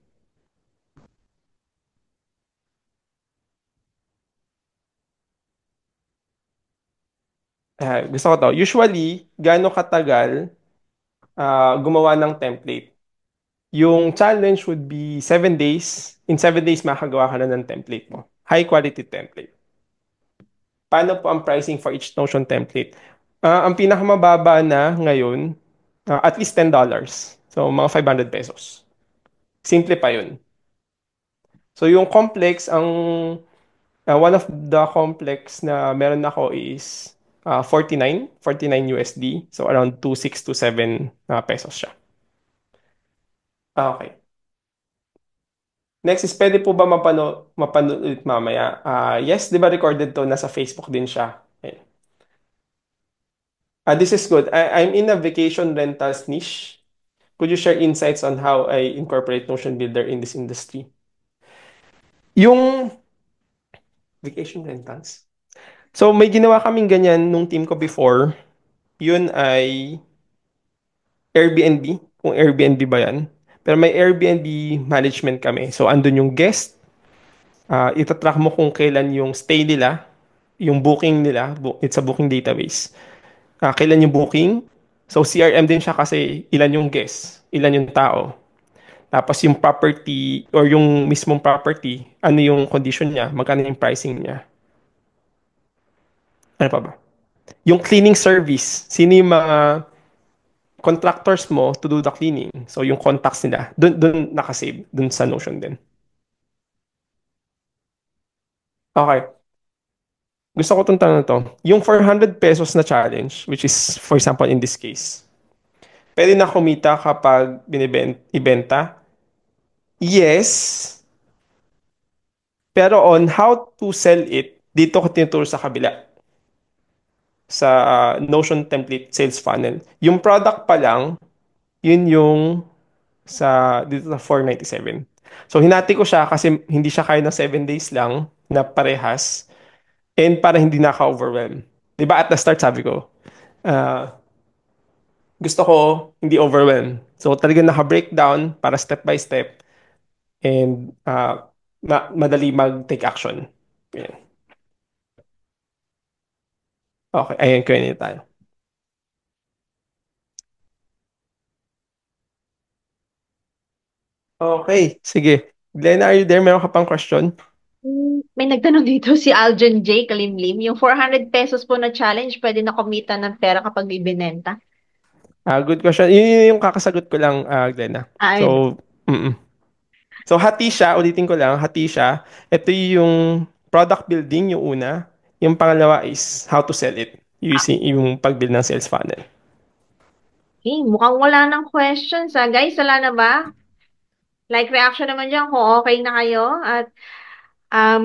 C: Gusto ko to. Usually, gaano katagal gumawa ng template? Yung challenge would be 7 days. In 7 days, makagawa ka na ng template mo. High quality template. Paano po ang pricing for each Notion template? Ang pinakamababa na ngayon, at least $10. So, mga 500 pesos. Simple pa yun. So, yung complex, one of the complex na meron ako is 49 USD. So, around 2.6 to 7 pesos siya. Okay. Next is, pwede po ba mapanood ulit mamaya? Yes, di ba recorded to? Nasa Facebook din siya. Okay. This is good. I'm in a vacation rentals niche. Could you share insights on how I incorporate Notion Builder in this industry? Yung vacation rentals. So, may ginawa kaming ganyan nung team ko before. Yun ay Airbnb. Kung Airbnb ba yan. Pero may Airbnb management kami. So, andun yung guest. Itatrack mo kung kailan yung stay nila. Yung booking nila. It's a booking database. Kailan yung booking. So, CRM din siya kasi ilan yung guest. Ilan yung tao. Tapos yung property or yung mismong property, ano yung condition niya, magkano yung pricing niya. Ano pa ba? Yung cleaning service, sino yung mga contractors mo to do the cleaning. So yung contacts nila, dun nakasave, dun sa Notion din. Okay. Gusto ko itong tanong na to. Yung 400 pesos na challenge, which is, for example, in this case, pwede na kumita kapag ibenta? Yes. Pero on how to sell it, dito ko tinuturo sa kabila sa Notion template sales funnel. Yung product pa lang, yun yung sa dito sa 497. So hinati ko siya kasi hindi siya kaya ng 7 days lang na parehas and para hindi naka-overwhelm. 'Di ba at the start sabi ko, ah, gusto ko hindi overwhelm. So talagang naka-breakdown para step by step and madali mag-take action. Ayan. Okay, ayan, Q&A tayo. Okay, sige. Glenn, are you there? Meron ka pang question?
B: May nagtanong dito si Aljon J. Kalimlim, yung 400 pesos po na challenge, pwede na kumita ng pera kapag ibinenta?
C: Good question. Yun yung kakasagot ko lang, Glenn.
B: Ay,
C: So, mm So, hati siya. Ulitin ko lang. Hati siya. Ito yung product building, yung una. Yung pangalawa is how to sell it using yung pag-build ng sales funnel.
B: okay, mukhang wala ng questions. Guys, wala na ba? Like reaction naman dyan kung okay na kayo at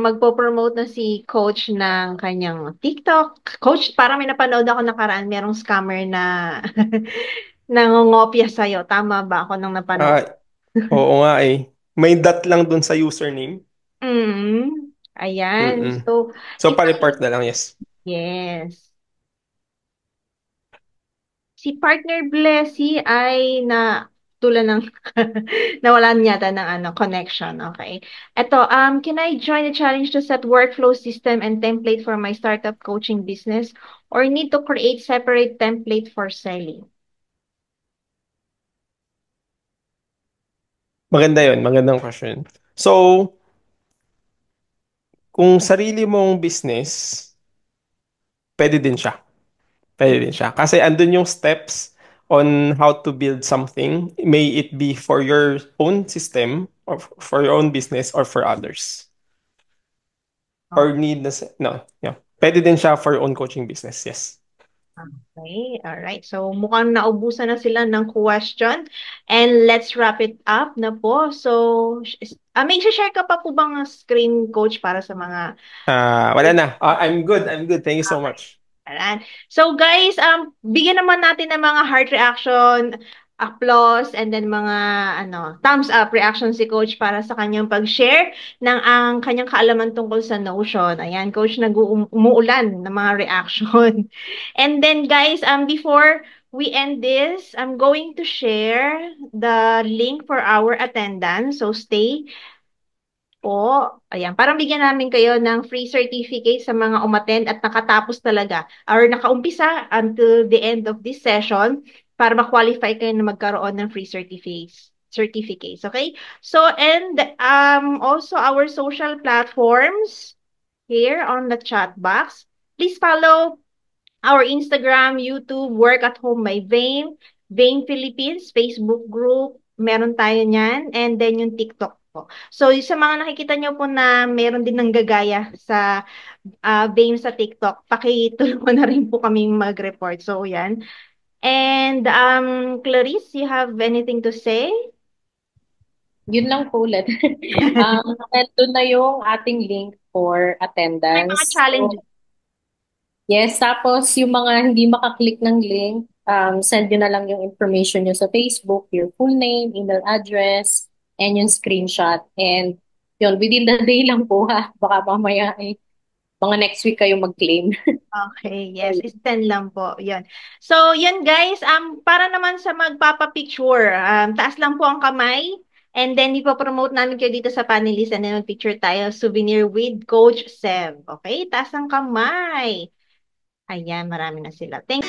B: magpo-promote na si Coach ng kanyang TikTok. Coach, parang may napanood ako nakaraan, merong scammer na nangongopya sa'yo. Tama ba ako nang napanood?
C: Ah, oo nga eh. May dot lang dun sa username.
B: Mm, ayan.
C: Mm-mm.
B: So,
C: So,
B: si
C: pa-report na lang, yes.
B: yes. Si partner Blessy ay na tulan ng nawalan yata ng connection. Okay. Ito, can I join the challenge to set workflow system and template for my startup coaching business or need to create separate template for selling?
C: Maganda yun. Magandang question. So, kung sarili mong business, pwede din siya. Pwede din siya. Kasi andun yung steps on how to build something. May it be for your own system or for your own business or for others. Or need na, no, yeah. Pwede din siya for your own coaching business, yes.
B: Okay, all right. So mukhang naubusan na sila ng question and let's wrap it up na po. So, may share ka pa po bang screen coach para sa mga
C: Wala na. I'm good. I'm good. Thank you so much.
B: ayan. So guys, bigyan naman natin ng mga heart reaction, applause, and then mga thumbs up reaction si Coach para sa kanyang pag-share ng ang kanyang kaalaman tungkol sa Notion. Ayan, Coach, umuulan ng mga reaction. And then guys, before we end this, I'm going to share the link for our attendance. So stay po. Ayan, parang bigyan namin kayo ng free certificate sa mga umattend at nakatapos talaga or nakaumpisa until the end of this session para ma-qualify kayo na magkaroon ng free certificates, okay? So, and also our social platforms here on the chat box. Please follow our Instagram, YouTube, Work at Home by Vane, Vane Philippines, Facebook group, meron tayo niyan, and then yung TikTok po. So, yung sa mga nakikita nyo po na meron din ng gagaya sa Vane sa TikTok, pakitulungan na rin po kaming mag-report. So, yan. And Clarice, you have anything to say?
D: Yun lang po ulit. Nandun na yung ating link for
B: May mga
D: attendance.
B: challenge.
D: So, yes, tapos yung mga hindi makaklik ng link, send nyo na lang yung information nyo sa Facebook, your full name, email address, and yung screenshot. And yun, within the day lang po ha. Baka mamaya mga next week kayo mag-claim.
B: Okay, yes, extend lang po. 'Yun. So, 'yun guys, para naman sa magpapa-picture, taas lang po ang kamay and then ipo-promote namin kayo dito sa panelist and then mag-picture tayo souvenir with Coach Sev. Okay? Taas ang kamay. Ayan, marami na sila. Thank